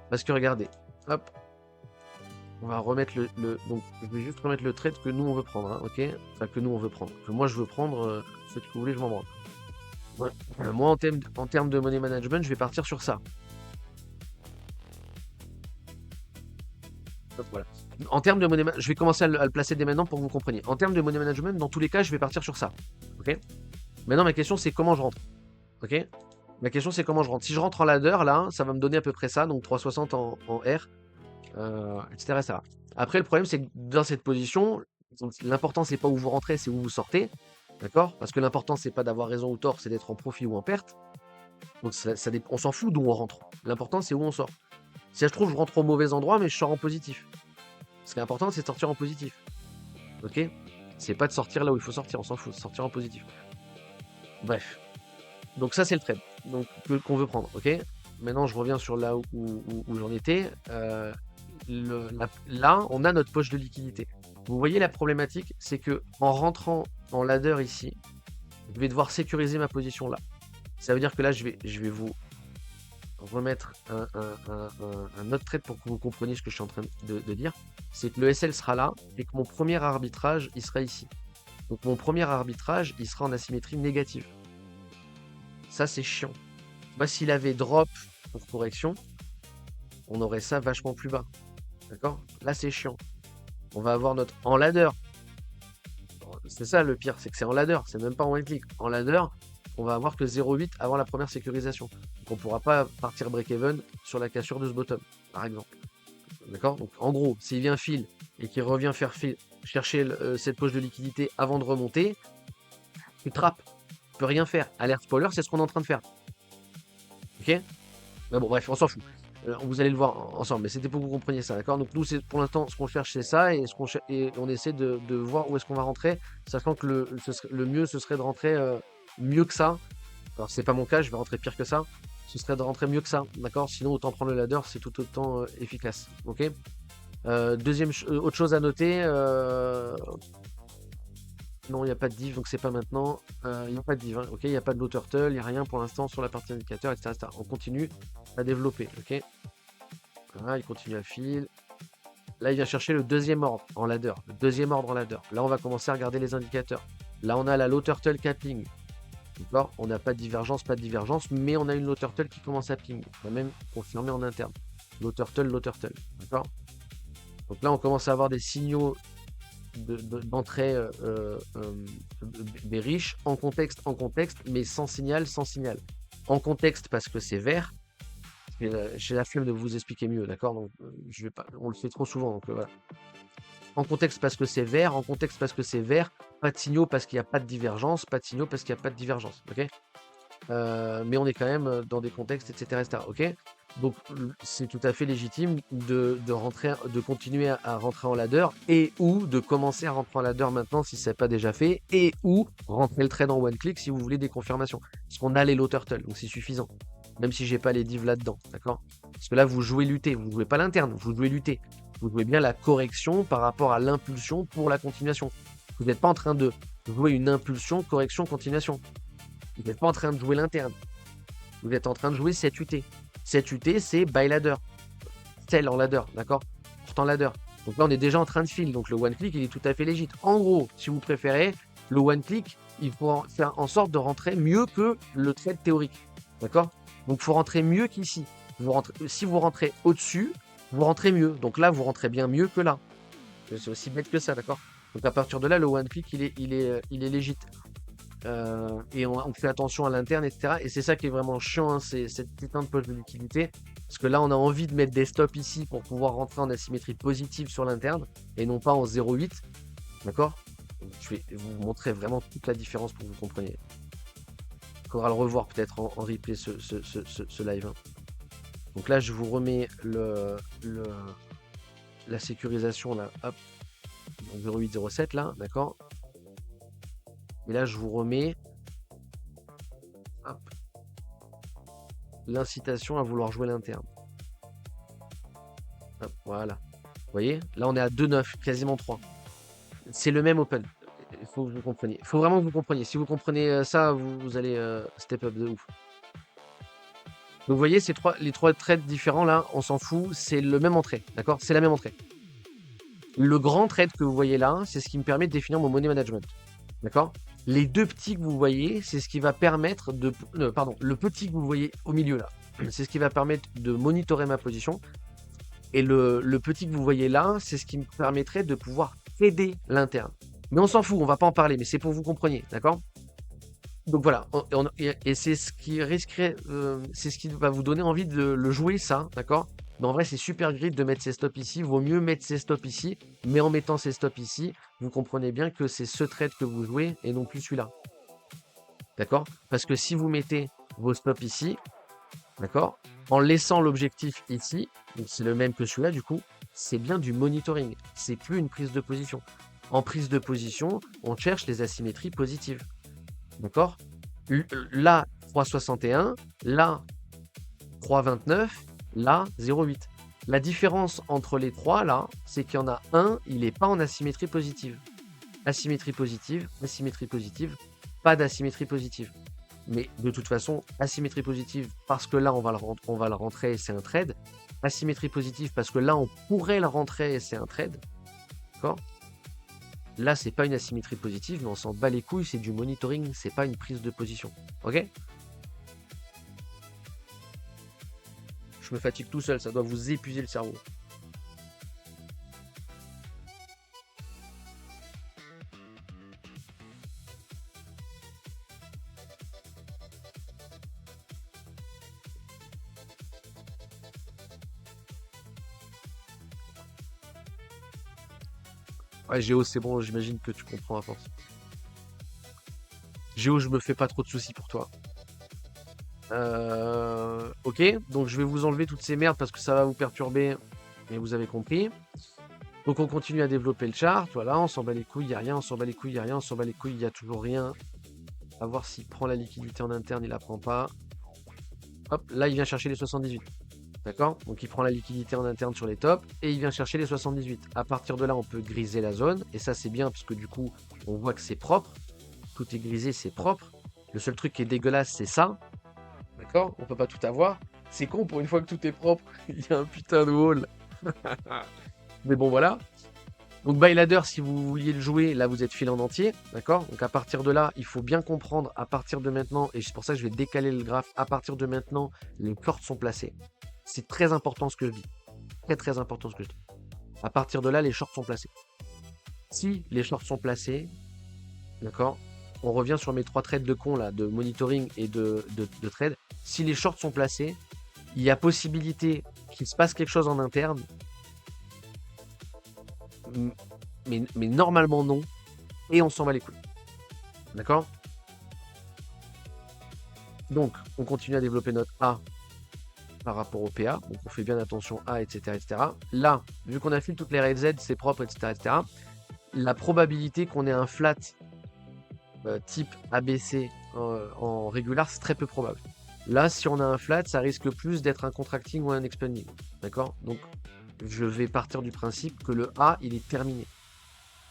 Parce que regardez, hop, on va remettre donc, je vais juste remettre le trade que nous on veut prendre, hein, ok? Enfin, que nous on veut prendre. Que moi je veux prendre, ce que vous voulez, je m'en branle. Ouais. Moi, en termes de money management, je vais partir sur ça. Donc, voilà. En termes de money management, je vais commencer à le placer dès maintenant pour que vous compreniez. En termes de money management, dans tous les cas, je vais partir sur ça. Ok? Maintenant, ma question, c'est comment je rentre. Ok? Ma question, c'est comment je rentre. Si je rentre en ladder, là, ça va me donner à peu près ça, donc 360 en R, etc., etc. Après, le problème, c'est que dans cette position, l'important, c'est pas où vous rentrez, c'est où vous sortez. D'accord? Parce que l'important, c'est pas d'avoir raison ou tort, c'est d'être en profit ou en perte. Donc, on s'en fout d'où on rentre. L'important, c'est où on sort. Si ça se trouve, je rentre au mauvais endroit, mais je sors en positif. Ce qui est important, c'est de sortir en positif. Ok? C'est pas de sortir là où il faut sortir, on s'en fout, de sortir en positif. Bref. Donc ça, c'est le trade donc, qu'on veut prendre. Ok? Maintenant, je reviens sur là où j'en étais. Là, on a notre poche de liquidité. Vous voyez la problématique, c'est que en rentrant en ladder ici, je vais devoir sécuriser ma position là. Ça veut dire que là, je vais vous remettre un autre trade pour que vous compreniez ce que je suis en train de dire. C'est que le SL sera là et que mon premier arbitrage, il sera ici. Donc mon premier arbitrage, il sera en asymétrie négative. Ça, c'est chiant. Moi, s'il avait drop pour correction, on aurait ça vachement plus bas. D'accord? Là, c'est chiant. On va avoir notre en ladder. C'est ça le pire, c'est que c'est en ladder, c'est même pas en one click. En ladder, on va avoir que 0,8 avant la première sécurisation. Donc on pourra pas partir break-even sur la cassure de ce bottom, par exemple. D'accord? Donc en gros, s'il vient fil et qu'il revient faire chercher cette poche de liquidité avant de remonter, tu trappes. Tu peux rien faire. Alerte spoiler, c'est ce qu'on est en train de faire. Ok? Mais bon, bref, on s'en fout. Vous allez le voir ensemble, mais c'était pour que vous compreniez ça, d'accord? Donc nous, pour l'instant, ce qu'on cherche, c'est ça, et, on essaie de voir où est-ce qu'on va rentrer, sachant que le mieux, ce serait de rentrer mieux que ça. Alors, c'est pas mon cas, je vais rentrer pire que ça. Ce serait de rentrer mieux que ça, d'accord? Sinon, autant prendre le ladder, c'est tout autant efficace, ok? Autre chose à noter, non, il n'y a pas de div, donc c'est pas maintenant. Il n'y a pas de div, hein, ok? Il n'y a pas de low turtle, il n'y a rien pour l'instant sur la partie indicateur, etc., etc. On continue à développer, ok? Voilà, il continue à fil. Là, il vient chercher le deuxième ordre en ladder. Le deuxième ordre en ladder. Là, on va commencer à regarder les indicateurs. Là, on a la low turtle qui a ping. D'accord? On n'a pas de divergence, mais on a une low turtle qui commence à ping. On va même confirmer en interne. Low turtle. D'accord? Donc là, on commence à avoir des signaux d'entrée bearish en contexte, mais sans signal. En contexte parce que c'est vert. J'ai la flemme de vous expliquer mieux, d'accord? Donc, je vais pas, on le fait trop souvent, donc voilà. En contexte parce que c'est vert, pas de signaux parce qu'il n'y a pas de divergence, ok? Mais on est quand même dans des contextes, etc., ok? Donc c'est tout à fait légitime de continuer à rentrer en ladder et ou de commencer à rentrer en ladder maintenant si ce n'est pas déjà fait et ou rentrer le trade en one click si vous voulez des confirmations. Parce qu'on a les low turtle, donc c'est suffisant. Même si j'ai pas les divs là-dedans, d'accord? Parce que là vous jouez lutter, vous jouez pas l'interne, vous jouez lutter. Vous jouez bien la correction par rapport à l'impulsion pour la continuation. Vous n'êtes pas en train de jouer une impulsion, correction, continuation. Vous n'êtes pas en train de jouer l'interne. Vous êtes en train de jouer 7 UT. 7 UT, c'est buy ladder. Sell en ladder, d'accord? Portant ladder. Donc là, on est déjà en train de fill. Donc le one click, il est tout à fait légitime. En gros, si vous préférez, le one click, il faut faire en sorte de rentrer mieux que le trade théorique. D'accord? Donc il faut rentrer mieux qu'ici. Si vous rentrez au-dessus, vous rentrez mieux. Donc là, vous rentrez bien mieux que là. C'est aussi bête que ça, d'accord? Donc à partir de là, le one click, il est légit. Et on fait attention à l'interne, etc. Et c'est ça qui est vraiment chiant, hein, c'est cette putain de poche de liquidité. Parce que là, on a envie de mettre des stops ici pour pouvoir rentrer en asymétrie positive sur l'interne et non pas en 0,8. D'accord? Je vais vous montrer vraiment toute la différence pour que vous compreniez. Il faudra le revoir peut-être en replay ce live. Hein. Donc là, je vous remets la sécurisation là, hop, 0,807 là, d'accord? Et là, je vous remets l'incitation à vouloir jouer l'interne. Voilà. Vous voyez? Là, on est à 2,9, quasiment 3. C'est le même open. Il faut que vous compreniez. Il faut vraiment que vous compreniez. Si vous comprenez ça, vous allez step up de ouf. Donc, vous voyez, les trois trades différents, là, on s'en fout. C'est le même entrée. D'accord? C'est la même entrée. Le grand trade que vous voyez là, c'est ce qui me permet de définir mon money management. D'accord? Les deux petits que vous voyez, c'est ce qui va permettre de... le petit que vous voyez au milieu là, c'est ce qui va permettre de monitorer ma position. Et le petit que vous voyez là, c'est ce qui me permettrait de pouvoir aider l'interne. Mais on s'en fout, on va pas en parler, mais c'est pour que vous compreniez, d'accord? Donc voilà, et c'est ce qui risquerait, c'est ce qui va vous donner envie de le jouer ça, d'accord? Mais en vrai, c'est super gris de mettre ses stops ici. Vaut mieux mettre ses stops ici. Mais en mettant ses stops ici, vous comprenez bien que c'est ce trade que vous jouez et non plus celui-là. D'accord? Parce que si vous mettez vos stops ici, d'accord? En laissant l'objectif ici, donc c'est le même que celui-là du coup, c'est bien du monitoring. C'est plus une prise de position. En prise de position, on cherche les asymétries positives. D'accord? Là, 3,61. Là, 3,29. Là, 0,8. La différence entre les trois, là, c'est qu'il y en a un, il n'est pas en asymétrie positive. Asymétrie positive, pas d'asymétrie positive. Mais de toute façon, asymétrie positive, parce que là, on va le rentrer et c'est un trade. Asymétrie positive, parce que là, on pourrait le rentrer et c'est un trade. D'accord? Là, c'est pas une asymétrie positive, mais on s'en bat les couilles, c'est du monitoring, c'est pas une prise de position. Ok? Je me fatigue tout seul, ça doit vous épuiser le cerveau. Ouais, Géo, c'est bon, j'imagine que tu comprends à force. Géo, je me fais pas trop de soucis pour toi. Ok, donc je vais vous enlever toutes ces merdes parce que ça va vous perturber, mais vous avez compris. Donc on continue à développer le chart, voilà, on s'en bat les couilles, il n'y a rien, on s'en bat les couilles, il n'y a rien, on s'en bat les couilles, il n'y a toujours rien. À voir s'il prend la liquidité en interne, il la prend pas. Hop, là il vient chercher les 78. D'accord? Donc il prend la liquidité en interne sur les tops et il vient chercher les 78. À partir de là, on peut griser la zone et ça c'est bien parce que du coup, on voit que c'est propre. Tout est grisé, c'est propre. Le seul truc qui est dégueulasse, c'est ça. D'accord? On peut pas tout avoir. C'est con, pour une fois que tout est propre, il y a un putain de wall. Mais bon, voilà. Donc Bailader, si vous vouliez le jouer, là vous êtes filé en entier, d'accord? Donc à partir de là, il faut bien comprendre, à partir de maintenant, et c'est pour ça que je vais décaler le graphe, à partir de maintenant, les cordes sont placées. C'est très important ce que je dis. Très très important ce que je dis. À partir de là, les shorts sont placés. Si les shorts sont placés, d'accord? On revient sur mes 3 trades de con là, de monitoring et de trade. Si les shorts sont placés, il y a possibilité qu'il se passe quelque chose en interne. Mais normalement non. Et on s'en bat les couilles. D'accord? Donc, on continue à développer notre A par rapport au PA. Donc, on fait bien attention à, etc. etc. Là, vu qu'on a fait toutes les raids Z, c'est propre, etc. etc. La probabilité qu'on ait un flat type ABC en régular, c'est très peu probable. Là, si on a un flat, ça risque plus d'être un contracting ou un expanding. D'accord? Donc, je vais partir du principe que le A, il est terminé.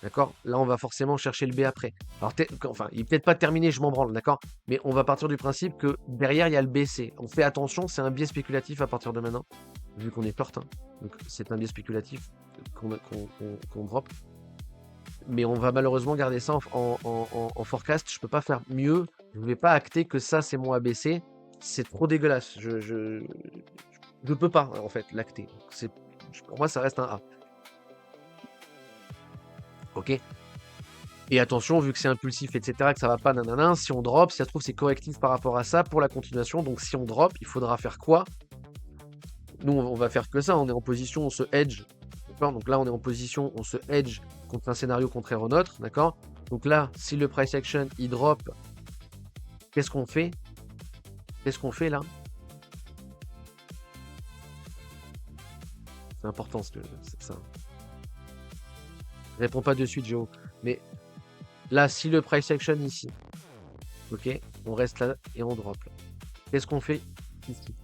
D'accord? Là, on va forcément chercher le B après. Alors, enfin, il n'est peut-être pas terminé, je m'en branle, d'accord? Mais on va partir du principe que derrière, il y a le BC. On fait attention, c'est un biais spéculatif à partir de maintenant, vu qu'on est short. Donc, c'est un biais spéculatif qu'on drop. Mais on va malheureusement garder ça en forecast. Je peux pas faire mieux. Je ne vais pas acter que ça, c'est mon ABC. C'est trop dégueulasse. Je peux pas, en fait, l'acter. Pour moi, ça reste un A. Ok? Et attention, vu que c'est impulsif, etc., que ça va pas, nanana, si on drop, si ça se trouve, c'est correctif par rapport à ça pour la continuation. Donc, si on drop, il faudra faire quoi? Nous, on va faire que ça. On est en position, on se hedge. D'accord? Donc là, on est en position, on se hedge contre un scénario contraire au nôtre. D'accord? Donc là, si le price action, il drop, qu'est-ce qu'on fait? Qu'est-ce qu'on fait là? C'est important, c'est ça. Réponds pas de suite, Géo. Mais là, si le price action ici, ok, on reste là et on drop. Qu'est-ce qu'on fait ici?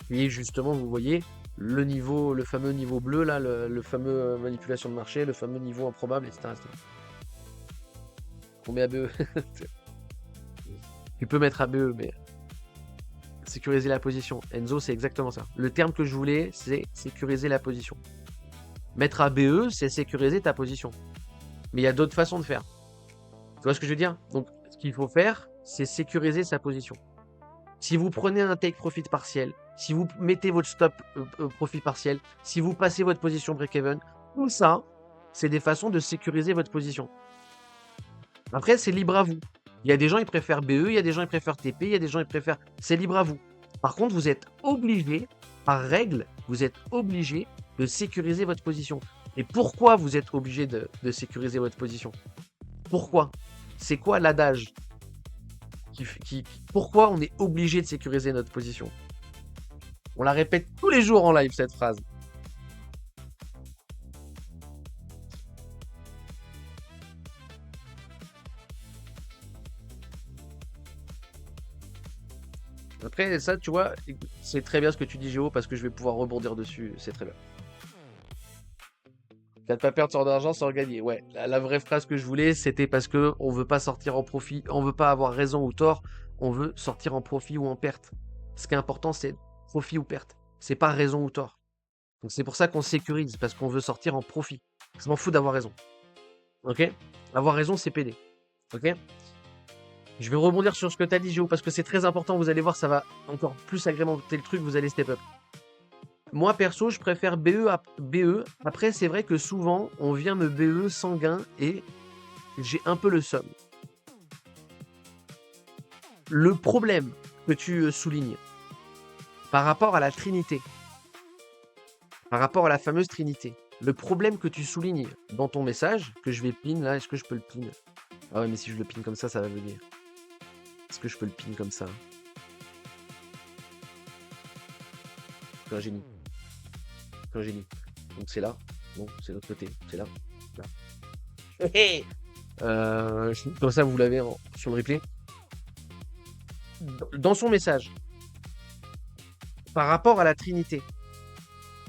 Et justement, vous voyez le niveau, le fameux niveau bleu là, le fameux manipulation de marché, le fameux niveau improbable, etc. etc. On met ABE. Tu peux mettre ABE, mais sécuriser la position. Enzo, c'est exactement ça. Le terme que je voulais, c'est sécuriser la position. Mettre ABE, c'est sécuriser ta position. Mais il y a d'autres façons de faire. Tu vois ce que je veux dire? Donc, ce qu'il faut faire, c'est sécuriser sa position. Si vous prenez un take profit partiel, si vous mettez votre stop profit partiel, si vous passez votre position break-even, tout ça, c'est des façons de sécuriser votre position. Après, c'est libre à vous. Il y a des gens, ils préfèrent BE, il y a des gens, ils préfèrent TP, il y a des gens, ils préfèrent... C'est libre à vous. Par contre, vous êtes obligé, par règle, vous êtes obligé de sécuriser votre position. Et pourquoi vous êtes obligé de sécuriser votre position? Pourquoi? C'est quoi l'adage? Pourquoi on est obligé de sécuriser notre position? On la répète tous les jours en live, cette phrase. Après, ça, tu vois, c'est très bien ce que tu dis, Géo, parce que je vais pouvoir rebondir dessus. C'est très bien. Peut-être pas perdre son argent sans gagner. Ouais, la vraie phrase que je voulais, c'était parce que on veut pas sortir en profit, on veut pas avoir raison ou tort, on veut sortir en profit ou en perte. Ce qui est important, c'est profit ou perte. C'est pas raison ou tort. Donc c'est pour ça qu'on sécurise, parce qu'on veut sortir en profit. Je m'en fous d'avoir raison. Ok? Avoir raison, c'est PD. Ok? Je vais rebondir sur ce que tu as dit, Géo, parce que c'est très important. Vous allez voir, ça va encore plus agrémenter le truc. Vous allez step up. Moi, perso, je préfère BE à BE. Après, c'est vrai que souvent, on vient me BE sans gain et j'ai un peu le seum. Le problème que tu soulignes par rapport à la Trinité, par rapport à la fameuse Trinité, le problème que tu soulignes dans ton message, que je vais pin là, est-ce que je peux le pin? Ah ouais, mais si je le pin comme ça va venir. Est-ce que je peux le pin comme ça? Je suis un génie. Je suis un génie. Donc c'est là. Non, c'est l'autre côté. C'est là. Là. Comme ça, vous l'avez sur le replay. Dans son message, par rapport à la Trinité,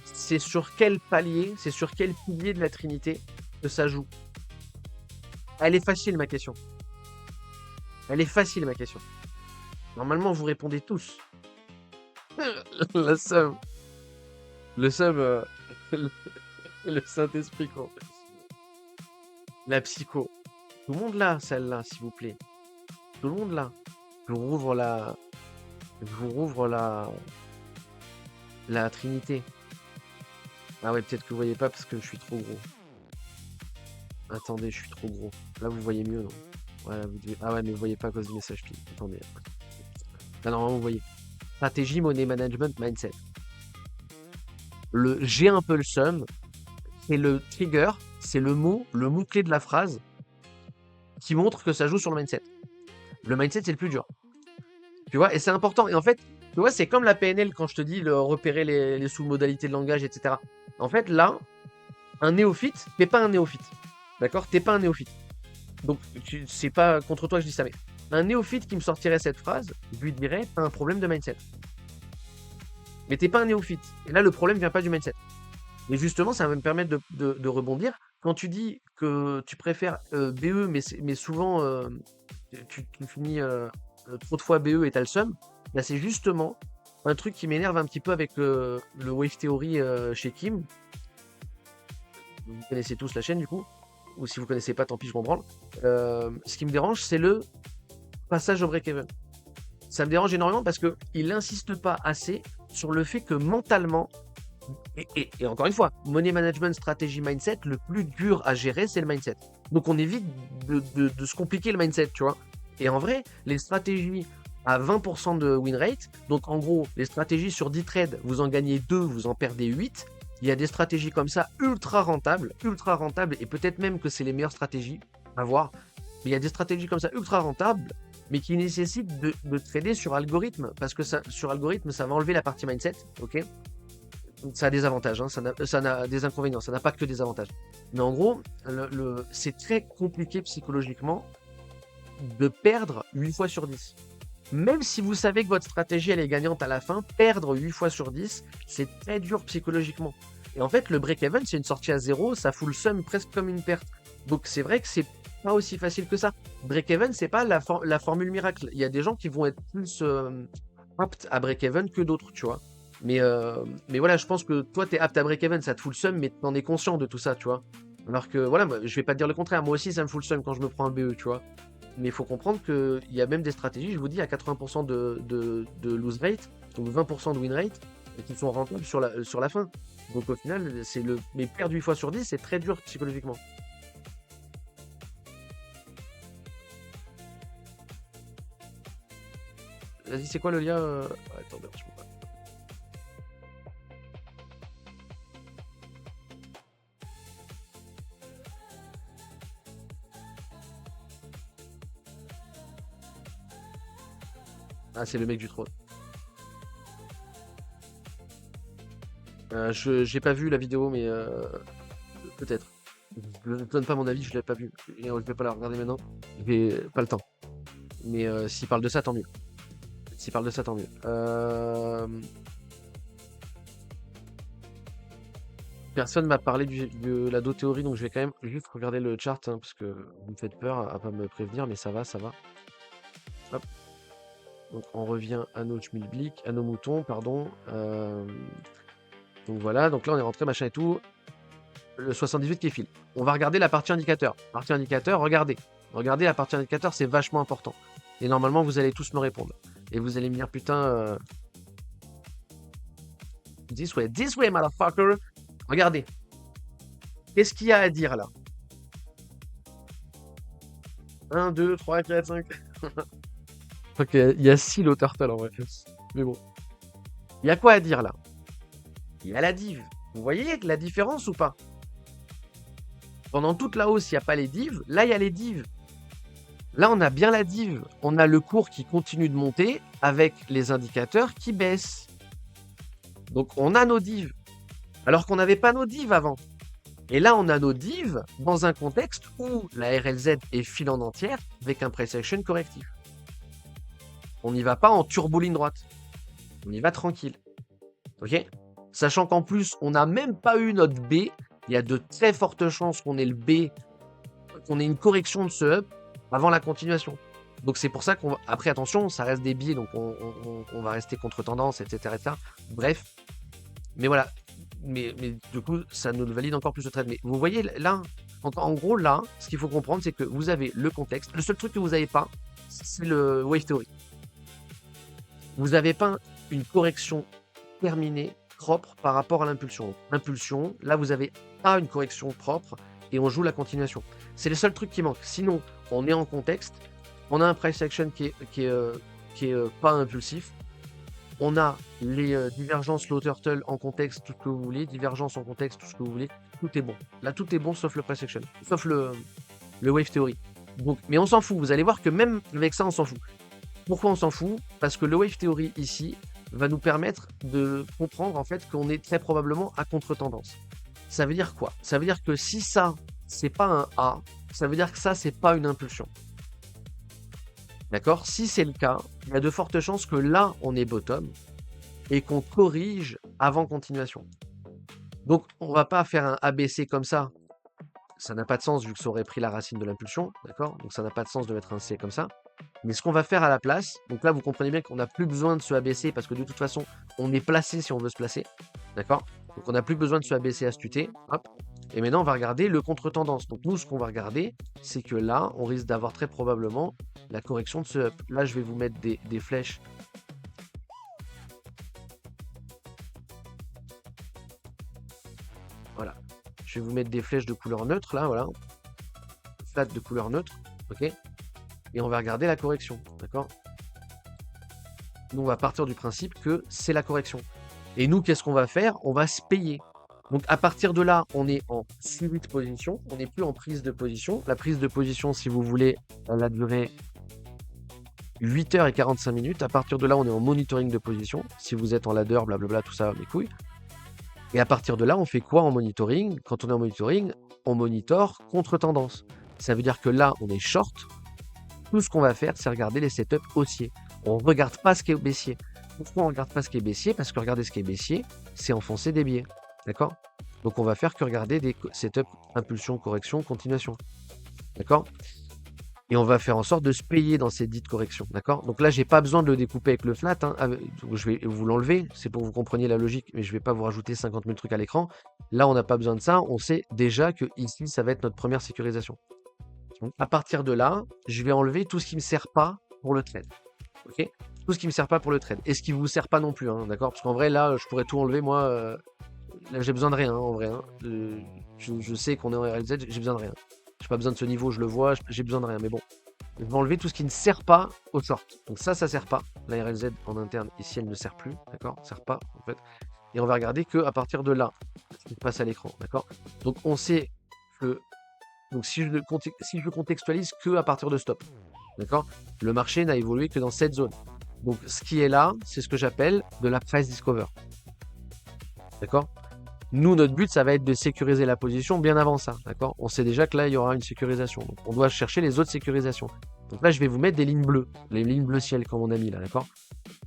c'est sur quel palier, c'est sur quel pilier de la Trinité que ça joue? Elle est facile, ma question. Elle est facile, ma question. Normalement, vous répondez tous. La somme. Le somme. Le, le Saint-Esprit, quoi. La psycho. Tout le monde là, celle-là, s'il vous plaît. Tout le monde là. Je vous rouvre la. Je vous rouvre la Trinité. Ah ouais, peut-être que vous voyez pas parce que je suis trop gros. Attendez, je suis trop gros. Là, vous voyez mieux, non? Ouais, vous devez... Ah ouais, mais vous voyez pas à cause du message qui. Attendez. Là, normalement, vous voyez. Stratégie, money management, mindset. Le j'ai un peu le seum, c'est le trigger, c'est le mot-clé de la phrase qui montre que ça joue sur le mindset. Le mindset, c'est le plus dur. Tu vois, et c'est important. Et en fait, tu vois, c'est comme la PNL quand je te dis repérer les sous-modalités de langage, etc. En fait, là, un néophyte, t'es pas un néophyte. D'accord? T'es pas un néophyte. Donc, c'est pas contre toi que je dis ça, mais un néophyte qui me sortirait cette phrase, je lui dirais, t'as un problème de mindset. Mais t'es pas un néophyte. Et là, le problème vient pas du mindset. Et justement, ça va me permettre de rebondir. Quand tu dis que tu préfères BE, mais souvent tu finis trop de fois BE et t'as le seum, là c'est justement un truc qui m'énerve un petit peu avec le Wave Theory chez Kim. Vous connaissez tous la chaîne du coup, ou si vous connaissez pas, tant pis, je m'en branle. Ce qui me dérange, c'est le passage au break-even. Ça me dérange énormément parce qu'il n'insiste pas assez sur le fait que mentalement, et encore une fois, money management, stratégie, mindset, le plus dur à gérer, c'est le mindset. Donc on évite de se compliquer le mindset, tu vois. Et en vrai, les stratégies à 20% de win rate, donc en gros, les stratégies sur 10 trades, vous en gagnez 2, vous en perdez 8. Il y a des stratégies comme ça ultra rentables, et peut-être même que c'est les meilleures stratégies à voir. Mais il y a des stratégies comme ça ultra rentables, mais qui nécessitent de trader sur algorithme, parce que sur algorithme, ça va enlever la partie mindset, ok? Ça a des avantages, hein, ça n'a des inconvénients, ça n'a pas que des avantages. Mais en gros, c'est très compliqué psychologiquement de perdre 8 fois sur 10. Même si vous savez que votre stratégie elle est gagnante à la fin, perdre 8 fois sur 10, c'est très dur psychologiquement. Et en fait, le break-even, c'est une sortie à zéro, ça fout le seum presque comme une perte. Donc c'est vrai que c'est pas aussi facile que ça. Break-even, c'est pas la formule miracle. Il y a des gens qui vont être plus aptes à break-even que d'autres, tu vois. Mais voilà, je pense que toi, t'es apte à break-even, ça te fout le seum, mais t'en es conscient de tout ça, tu vois. Alors que, voilà, je vais pas te dire le contraire. Moi aussi, ça me fout le seum quand je me prends un BE, tu vois. Mais il faut comprendre qu'il y a même des stratégies, je vous dis, à 80% de lose rate, donc 20% de win rate, qui sont rentables sur la fin. Donc au final, mais perdre 8 fois sur 10, c'est très dur psychologiquement. Vas-y, c'est quoi le lien attends, je peux pas. Ah, c'est le mec du trône. J'ai pas vu la vidéo, mais peut-être. Je ne donne pas mon avis, je l'ai pas vu. Et je vais pas la regarder maintenant. Je vais pas le temps. Mais s'il parle de ça, tant mieux. S'il parle de ça, tant mieux. Personne m'a parlé de la Do-théorie, donc je vais quand même juste regarder le chart, hein, parce que vous me faites peur à pas me prévenir, mais ça va, ça va. Hop. Donc on revient à nos schmilblick, à nos moutons, pardon. Donc voilà, donc là on est rentré, machin et tout. Le 78 qui file. On va regarder la partie indicateur. Partie indicateur, regardez. Regardez la partie indicateur, c'est vachement important. Et normalement, vous allez tous me répondre. Et vous allez me dire, putain... This way, motherfucker. Regardez. Qu'est-ce qu'il y a à dire, là? 1, 2, 3, 4, 5... Ok, il y a 6 low turtle en vrai. Mais bon. Il y a quoi à dire, là? Il y a la div. Vous voyez la différence ou pas? Pendant toute la hausse, il n'y a pas les divs. Là, il y a les divs. Là, on a bien la div. On a le cours qui continue de monter avec les indicateurs qui baissent. Donc, on a nos divs. Alors qu'on n'avait pas nos divs avant. Et là, on a nos divs dans un contexte où la RLZ est file en entière avec un price action correctif. On n'y va pas en turbo ligne droite. On y va tranquille. Ok? Sachant qu'en plus, on n'a même pas eu notre B. Il y a de très fortes chances qu'on ait le B, qu'on ait une correction de ce up avant la continuation. Donc c'est pour ça après attention, ça reste des biais, donc on va rester contre tendance, etc., etc. Bref, mais voilà. Mais du coup, ça nous valide encore plus de trade. Mais vous voyez là, en gros là, ce qu'il faut comprendre, c'est que vous avez le contexte. Le seul truc que vous n'avez pas, c'est le wave theory. Vous n'avez pas une correction terminée, propre par rapport à l'impulsion. Impulsion, là vous avez pas une correction propre et on joue la continuation. C'est le seul truc qui manque. Sinon, on est en contexte, on a un price action qui est pas impulsif. On a les divergences low turtle en contexte, tout ce que vous voulez, divergence en contexte, tout ce que vous voulez, tout est bon. Là, tout est bon sauf le price action, sauf le wave theory. Donc, mais on s'en fout, vous allez voir que même avec ça, on s'en fout. Pourquoi on s'en fout? Parce que le wave theory ici va nous permettre de comprendre en fait qu'on est très probablement à contre-tendance. Ça veut dire quoi? Ça veut dire que si ça, c'est pas un A, ça veut dire que ça, c'est pas une impulsion. D'accord? Si c'est le cas, il y a de fortes chances que là, on est bottom et qu'on corrige avant continuation. Donc, on va pas faire un ABC comme ça. Ça n'a pas de sens vu que ça aurait pris la racine de l'impulsion. D'accord? Donc, ça n'a pas de sens de mettre un C comme ça. Mais ce qu'on va faire à la place, donc là, vous comprenez bien qu'on n'a plus besoin de se ABC parce que de toute façon, on est placé si on veut se placer. D'accord? Donc, on n'a plus besoin de se ABC à stuter. Hop. Et maintenant, on va regarder le contre-tendance. Donc, nous, ce qu'on va regarder, c'est que là, on risque d'avoir très probablement la correction de ce up. Là, je vais vous mettre des flèches. Voilà. Je vais vous mettre des flèches de couleur neutre, là, voilà. Flat de couleur neutre. OK? Et on va regarder la correction. D'accord? Nous, on va partir du principe que c'est la correction. Et nous, qu'est-ce qu'on va faire? On va se payer. Donc à partir de là, on est en suivi de position, on n'est plus en prise de position. La prise de position, si vous voulez, elle a duré 8h45. À partir de là, on est en monitoring de position. Si vous êtes en ladder, blablabla, tout ça, mes couilles. Et à partir de là, on fait quoi en monitoring? Quand on est en monitoring, on monitore contre-tendance. Ça veut dire que là, on est short. Tout ce qu'on va faire, c'est regarder les setups haussiers. On ne regarde pas ce qui est baissier. Pourquoi on ne regarde pas ce qui est baissier? Parce que regarder ce qui est baissier, c'est enfoncer des biais. D'accord? Donc on va faire que regarder des setups, impulsion, correction, continuation. D'accord? Et on va faire en sorte de se payer dans ces dites corrections. D'accord? Donc là, j'ai pas besoin de le découper avec le flat. Hein. Donc je vais vous l'enlever. C'est pour que vous compreniez la logique, mais je vais pas vous rajouter 50 000 trucs à l'écran. Là, on n'a pas besoin de ça. On sait déjà que ici, ça va être notre première sécurisation. Donc, à partir de là, je vais enlever tout ce qui ne me sert pas pour le trade. Ok? Tout ce qui ne me sert pas pour le trade. Et ce qui ne vous sert pas non plus. Hein, d'accord? Parce qu'en vrai, là, je pourrais tout enlever, moi. Là, j'ai besoin de rien, en vrai. Hein. Je sais qu'on est en RLZ, j'ai besoin de rien. J'ai pas besoin de ce niveau, je le vois, j'ai besoin de rien. Mais bon, je vais enlever tout ce qui ne sert pas au short. Donc ça sert pas. La RLZ en interne, ici, elle ne sert plus. D'accord? Elle sert pas, en fait. Et on va regarder que à partir de là, ce qui passe à l'écran. D'accord? Donc on sait que. Donc si je contextualise que à partir de stop. D'accord? Le marché n'a évolué que dans cette zone. Donc ce qui est là, c'est ce que j'appelle de la price discover. D'accord? Nous, notre but, ça va être de sécuriser la position bien avant ça. D'accord? On sait déjà que là, il y aura une sécurisation. Donc on doit chercher les autres sécurisations. Donc là, je vais vous mettre des lignes bleues. Les lignes bleu ciel, comme on a mis là. D'accord?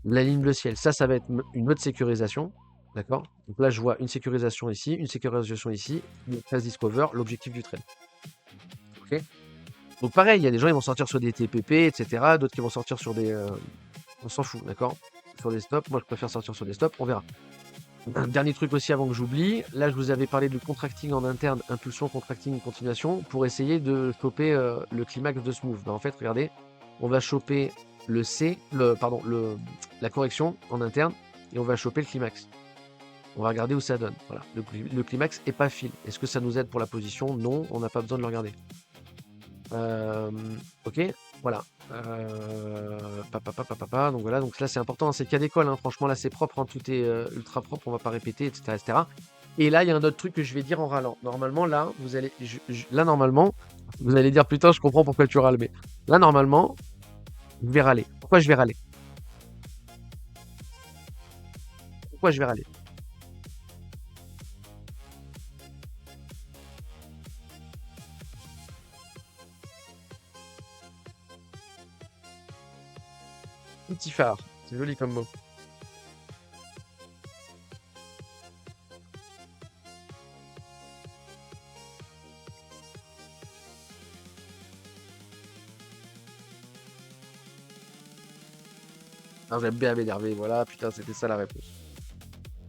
La ligne bleu ciel, ça va être une autre sécurisation. D'accord? Donc là, je vois une sécurisation ici, une sécurisation ici, une price discover, l'objectif du trade. Ok? Donc pareil, il y a des gens qui vont sortir sur des TPP, etc. D'autres qui vont sortir sur des... on s'en fout, d'accord? Sur des stops. Moi, je préfère sortir sur des stops. On verra. Un dernier truc aussi avant que j'oublie. Là, je vous avais parlé de contracting en interne, impulsion, contracting, continuation, pour essayer de choper le climax de smooth. Ben, en fait, regardez, on va choper le C, la correction en interne, et on va choper le climax. On va regarder où ça donne. Voilà. Le climax est pas fil. Est-ce que ça nous aide pour la position? Non, on n'a pas besoin de le regarder. Ok, voilà. Donc voilà, donc là c'est important, hein, c'est cas d'école, hein. Franchement là c'est propre, hein, tout est ultra propre, on va pas répéter, etc., etc. Et là il y a un autre truc que je vais dire en râlant. Normalement là, vous allez, là normalement, vous allez dire putain je comprends pourquoi tu râles, mais là normalement, je vais râler. Pourquoi je vais râler? Pourquoi je vais râler? Petit phare, c'est joli comme mot. Alors j'aime bien m'énerver, voilà, putain, c'était ça la réponse.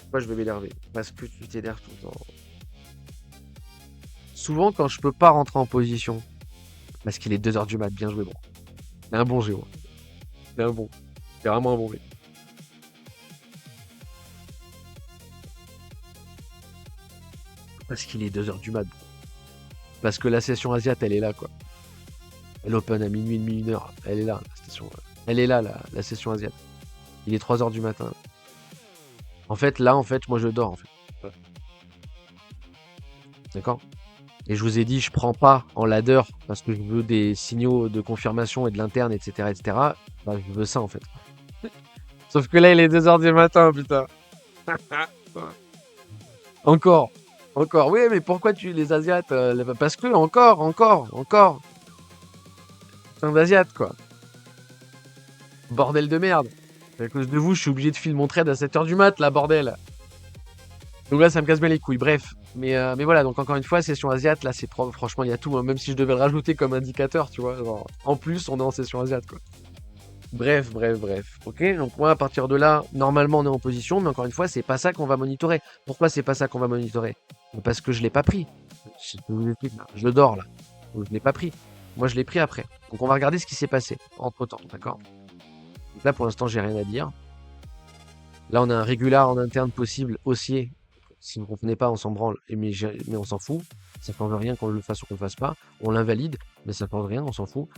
Pourquoi je vais m'énerver? Parce que tu t'énerves tout le temps. Souvent, quand je peux pas rentrer en position, parce qu'il est 2 h du mat, bien joué, bon. C'est un bon Géo. C'est un bon. C'est vraiment un bon mec. Parce qu'il est 2 h du mat. Parce que la session Asiat, elle est là, quoi. Elle open à minuit et demi, 1 h. Elle est là, la session. Elle est là, la session Asiat. Il est 3 h du matin. En fait, là, moi, je dors, en fait. Ouais. D'accord? Et je vous ai dit, je prends pas en ladder parce que je veux des signaux de confirmation et de l'interne, etc., etc. Bah, je veux ça, en fait. Sauf que là, il est 2 h du matin, putain. Encore. Encore. Oui, mais pourquoi tu les Asiates parce que, encore. C'est un Asiate, quoi. Bordel de merde. À cause de vous, je suis obligé de filer mon trade à 7 h du mat, là, bordel. Donc là, ça me casse bien les couilles. Bref. Mais voilà, donc encore une fois, session Asiat, là, c'est franchement, il y a tout. Hein. Même si je devais le rajouter comme indicateur, tu vois. Genre, en plus, on est en session Asiat, quoi. Bref. Ok, donc moi, à partir de là, normalement, on est en position. Mais encore une fois, c'est pas ça qu'on va monitorer. Pourquoi c'est pas ça qu'on va monitorer? Parce que je l'ai pas pris. Je le dors, là. Donc, je l'ai pas pris. Moi, je l'ai pris après. Donc, on va regarder ce qui s'est passé entre-temps, d'accord? Donc là, pour l'instant, j'ai rien à dire. Là, on a un régular en interne possible haussier. Si vous ne comprenez pas, on s'en branle, mais on s'en fout. Ça ne change rien qu'on le fasse ou qu'on le fasse pas. On l'invalide, mais ça ne change rien, on s'en fout.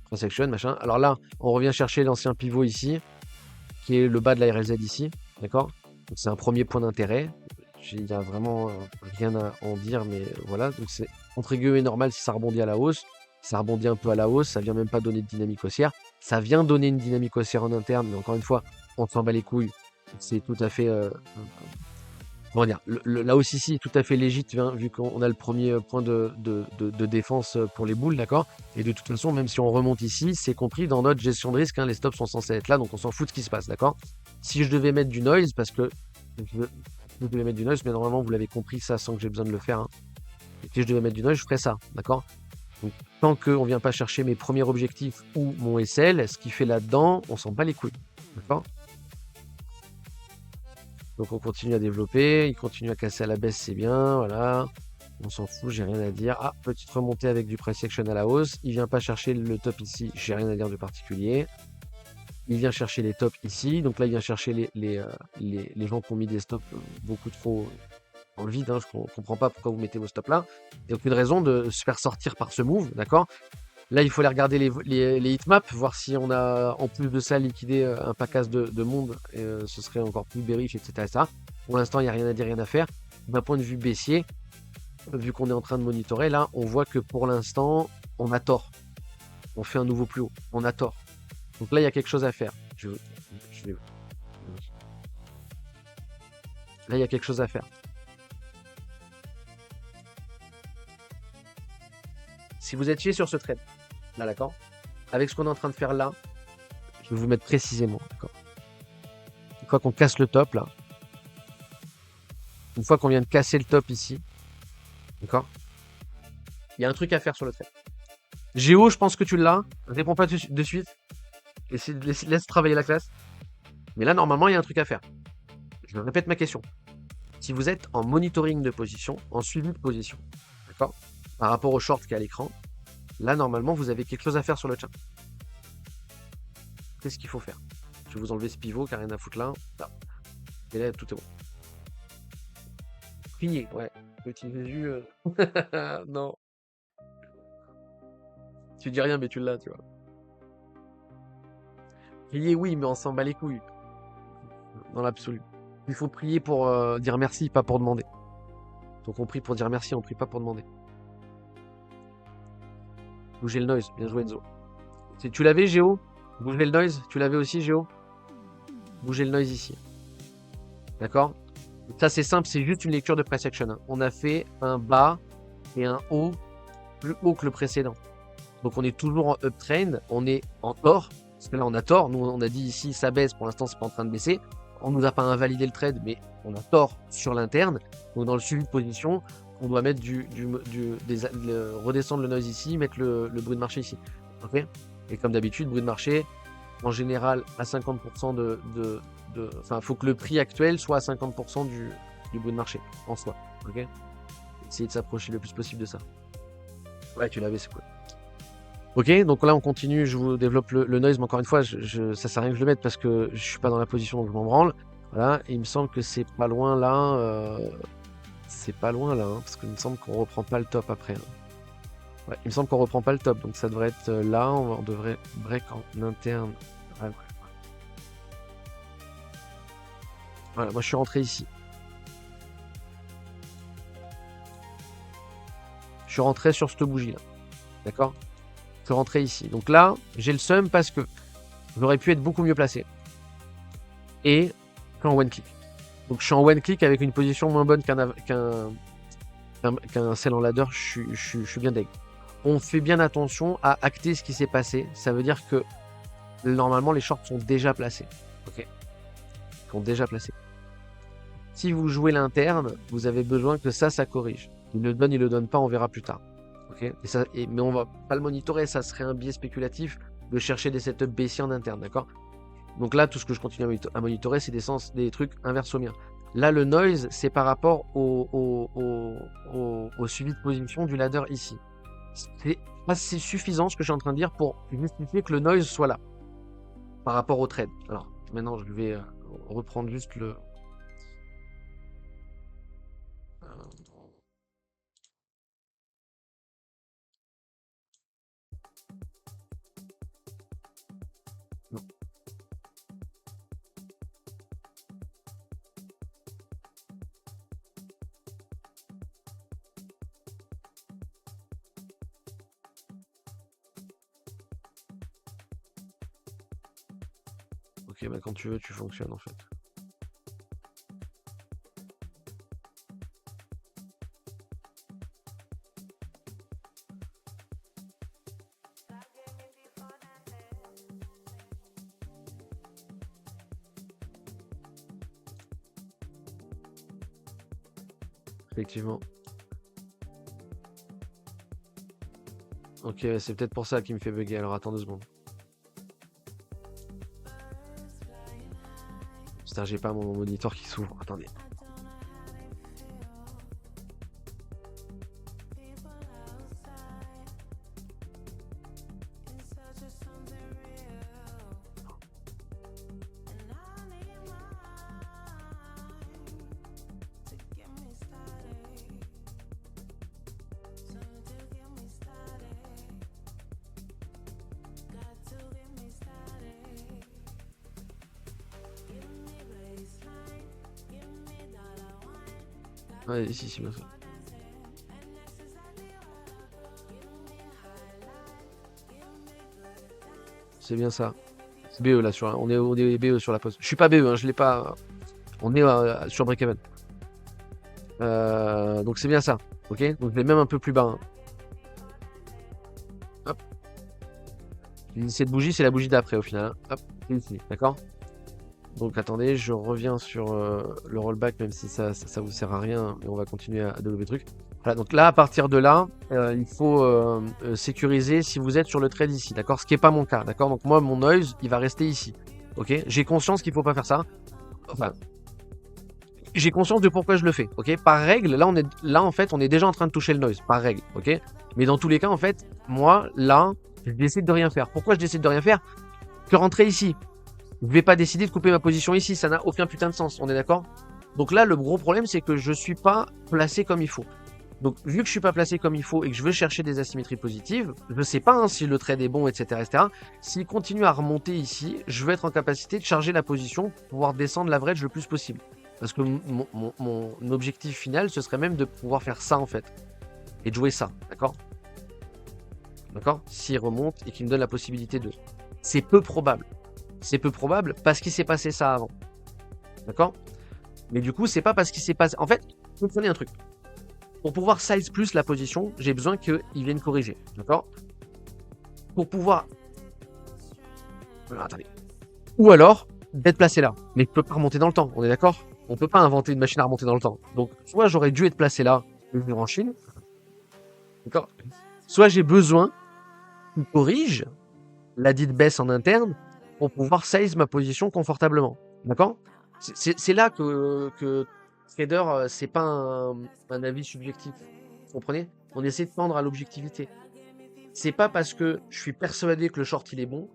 Cross-section, machin. Alors là, on revient chercher l'ancien pivot ici, qui est le bas de la RLZ ici. D'accord? Donc c'est un premier point d'intérêt. Il n'y a vraiment rien à en dire, mais voilà. Donc c'est entre guillemets normal si ça rebondit à la hausse. Ça rebondit un peu à la hausse, ça vient même pas donner de dynamique haussière. Ça vient donner une dynamique haussière en interne, mais encore une fois, on s'en bat les couilles. C'est tout à fait comment dire, la hausse ici est tout à fait légitime, vu qu'on a le premier point de défense pour les boules, d'accord? Et de toute façon, même si on remonte ici, c'est compris dans notre gestion de risque, hein, les stops sont censés être là, donc on s'en fout de ce qui se passe, d'accord? Si je devais mettre du noise, parce que je devais mettre du noise, mais normalement vous l'avez compris ça sans que j'ai besoin de le faire, hein. Et si je devais mettre du noise, je ferais ça, d'accord? Donc tant qu'on vient pas chercher mes premiers objectifs ou mon SL, ce qu'il fait là-dedans, on s'en bat les couilles, d'accord? Donc on continue à développer, il continue à casser à la baisse, c'est bien, voilà. On s'en fout, j'ai rien à dire. Ah, petite remontée avec du price action à la hausse. Il vient pas chercher le top ici, j'ai rien à dire de particulier. Il vient chercher les tops ici. Donc là, il vient chercher les gens qui ont mis des stops beaucoup trop dans le vide. Hein. Je comprends pas pourquoi vous mettez vos stops là. Il n'y a aucune raison de se faire sortir par ce move, d'accord? Là, il faut aller regarder les heatmaps, voir si on a, en plus de ça, liquidé un package de monde. Et, ce serait encore plus bearish, etc. Pour l'instant, il n'y a rien à dire, rien à faire. D'un point de vue baissier, vu qu'on est en train de monitorer, là, on voit que pour l'instant, on a tort. On fait un nouveau plus haut. On a tort. Donc là, il y a quelque chose à faire. Là, il y a quelque chose à faire. Si vous êtes fié sur ce trade, là, d'accord? Avec ce qu'on est en train de faire là, je vais vous mettre précisément, d'accord? Une fois qu'on casse le top, là, une fois qu'on vient de casser le top ici, d'accord? Il y a un truc à faire sur le trade. Géo, je pense que tu l'as. Réponds pas de suite. Laisse travailler la classe. Mais là, normalement, il y a un truc à faire. Je répète ma question. Si vous êtes en monitoring de position, en suivi de position, d'accord? Par rapport au short qui est à l'écran, là, normalement, vous avez quelque chose à faire sur le chat. Qu'est-ce qu'il faut faire? Je vais vous enlever ce pivot, car rien à foutre là. Là. Et là, tout est bon. Prier, ouais. Petit Jésus. Non. Tu dis rien, mais tu l'as, tu vois. Prier, oui, mais on s'en bat les couilles. Dans l'absolu. Il faut prier pour dire merci, pas pour demander. Donc on prie pour dire merci, on prie pas pour demander. Bougez le noise, bien joué Enzo. Tu l'avais Géo? Bougez le noise, tu l'avais aussi Géo? Bougez le noise ici. D'accord? Ça c'est simple, c'est juste une lecture de price action. Hein. On a fait un bas et un haut plus haut que le précédent. Donc on est toujours en uptrend, on est en tort. Parce que là on a tort, nous on a dit ici ça baisse, pour l'instant c'est pas en train de baisser. On nous a pas invalidé le trade, mais on a tort sur l'interne. Donc dans le suivi de position, on doit mettre redescendre le noise ici, mettre le bruit de marché ici. Ok? Et comme d'habitude, bruit de marché, en général à 50% enfin, faut que le prix actuel soit à 50% du bout de marché en soi. Ok. Essayer de s'approcher le plus possible de ça. Ouais, tu l'avais, c'est cool. Ok, donc là on continue, je vous développe le noise, mais encore une fois, ça sert à rien que je le mette parce que je suis pas dans la position donc je m'en branle. Voilà, et il me semble que c'est pas loin là. C'est pas loin là, hein, parce qu'il me semble qu'on reprend pas le top après. Hein. Ouais, il me semble qu'on reprend pas le top, donc ça devrait être là, on devrait break en interne. Ouais, ouais. Voilà, moi je suis rentré ici. Je suis rentré sur cette bougie là. D'accord? Je suis rentré ici. Donc là, j'ai le seum parce que j'aurais pu être beaucoup mieux placé. Et je suis en one click. Donc je suis en one click avec une position moins bonne qu'un sell en ladder, je suis bien deg. On fait bien attention à acter ce qui s'est passé. Ça veut dire que normalement les shorts sont déjà placés. Ok. Ils sont déjà placés. Si vous jouez l'interne, vous avez besoin que ça corrige. Il le donne pas, on verra plus tard. Ok. Mais on va pas le monitorer, ça serait un biais spéculatif de chercher des setups baissiers en interne, d'accord? Donc là, tout ce que je continue à monitorer, c'est des trucs inversomien. Là, le noise, c'est par rapport au suivi de position du ladder ici. C'est suffisant ce que je suis en train de dire pour justifier que le noise soit là par rapport au trade. Alors, maintenant, je vais reprendre juste le... Non. Ok, bah quand tu veux, tu fonctionnes en fait. Effectivement. Ok, c'est peut-être pour ça qu'il me fait bugger. Alors attends 2 secondes. Putain, j'ai pas mon moniteur qui s'ouvre. Attendez. Ouais, si, c'est bien ça. C'est bien ça. C'est BE là, on est BE sur la pause. Je suis pas BE, hein, je l'ai pas. On est sur break-even. Donc c'est bien ça. Ok. Donc je l'ai même un peu plus bas. Hein. Hop. Cette bougie, c'est la bougie d'après au final. Hein. Hop. C'est ici. D'accord. Donc attendez, je reviens sur le rollback, même si ça vous sert à rien, mais on va continuer à développer le truc. Voilà, donc là, à partir de là, il faut sécuriser si vous êtes sur le trade ici, d'accord? Ce qui n'est pas mon cas, d'accord? Donc moi, mon noise, il va rester ici, ok? J'ai conscience qu'il ne faut pas faire ça. Enfin, j'ai conscience de pourquoi je le fais, ok? Par règle, là, en fait, on est déjà en train de toucher le noise, par règle, ok? Mais dans tous les cas, en fait, moi, là, je décide de rien faire. Pourquoi je décide de rien faire? Que rentrer ici. Je ne vais pas décider de couper ma position ici, ça n'a aucun putain de sens, on est d'accord? Donc là, le gros problème, c'est que je ne suis pas placé comme il faut. Donc, vu que je suis pas placé comme il faut et que je veux chercher des asymétries positives, je ne sais pas hein, si le trade est bon, etc. etc. S'il continue à remonter ici, je vais être en capacité de charger la position pour pouvoir descendre l'average le plus possible. Parce que mon objectif final, ce serait même de pouvoir faire ça en fait. Et de jouer ça, d'accord? D'accord? S'il remonte et qu'il me donne la possibilité de... C'est peu probable. C'est peu probable parce qu'il s'est passé ça avant. D'accord? Mais du coup, c'est pas parce qu'il s'est passé... En fait, comprenez un truc. Pour pouvoir size plus la position, j'ai besoin qu'il vienne corriger. D'accord? Pour pouvoir... Alors, attendez. Ou alors, d'être placé là. Mais je ne peux pas remonter dans le temps, on est d'accord? On ne peut pas inventer une machine à remonter dans le temps. Donc, soit j'aurais dû être placé là, venir en Chine. D'accord? Soit j'ai besoin qu'il corrige la dite baisse en interne pour pouvoir size ma position confortablement. D'accord? C'est là que trader, c'est pas un avis subjectif. Vous comprenez? On essaie de tendre à l'objectivité. C'est pas parce que je suis persuadé que le short il est bon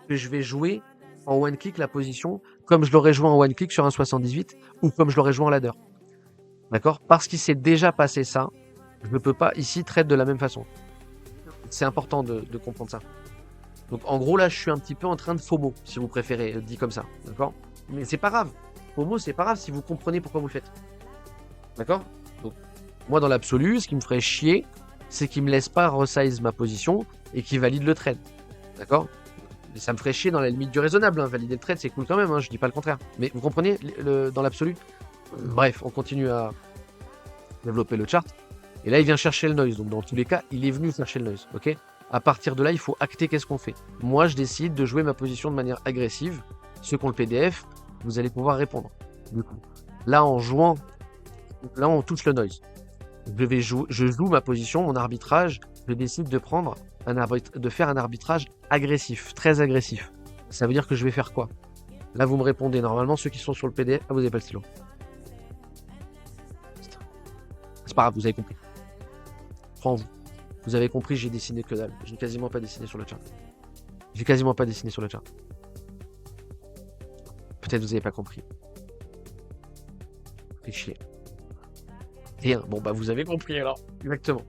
que je vais jouer en one click la position comme je l'aurais joué en one click sur un 78 ou comme je l'aurais joué en ladder. D'accord? Parce qu'il s'est déjà passé ça, je ne peux pas ici trade de la même façon. C'est important de comprendre ça. Donc en gros là je suis un petit peu en train de FOMO si vous préférez, dit comme ça. D'accord? Mais c'est pas grave. FOMO c'est pas grave si vous comprenez pourquoi vous le faites. D'accord? Donc moi dans l'absolu, ce qui me ferait chier, c'est qu'il me laisse pas resize ma position et qu'il valide le trade. D'accord? Ça me ferait chier dans la limite du raisonnable, hein. Valider le trade c'est cool quand même, hein, je dis pas le contraire. Mais vous comprenez dans l'absolu? Bref, on continue à développer le chart. Et là il vient chercher le noise, donc dans tous les cas il est venu chercher le noise, ok? À partir de là il faut acter qu'est-ce qu'on fait. Moi je décide de jouer ma position de manière agressive. Ceux qui ont le PDF, vous allez pouvoir répondre. Du coup, là en jouant, là on touche le noise. Je joue ma position, mon arbitrage, je décide de prendre de faire un arbitrage agressif, très agressif. Ça veut dire que je vais faire quoi? Là, vous me répondez. Normalement, ceux qui sont sur le PDF, vous n'avez pas le stylo. C'est pas grave, vous avez compris. Prends vous. Vous avez compris, j'ai dessiné que dalle. J'ai quasiment pas dessiné sur le chart. J'ai quasiment pas dessiné sur le chart. Peut-être vous n'avez pas compris. Fait chier. Rien. Bon, bah vous avez compris alors. Exactement.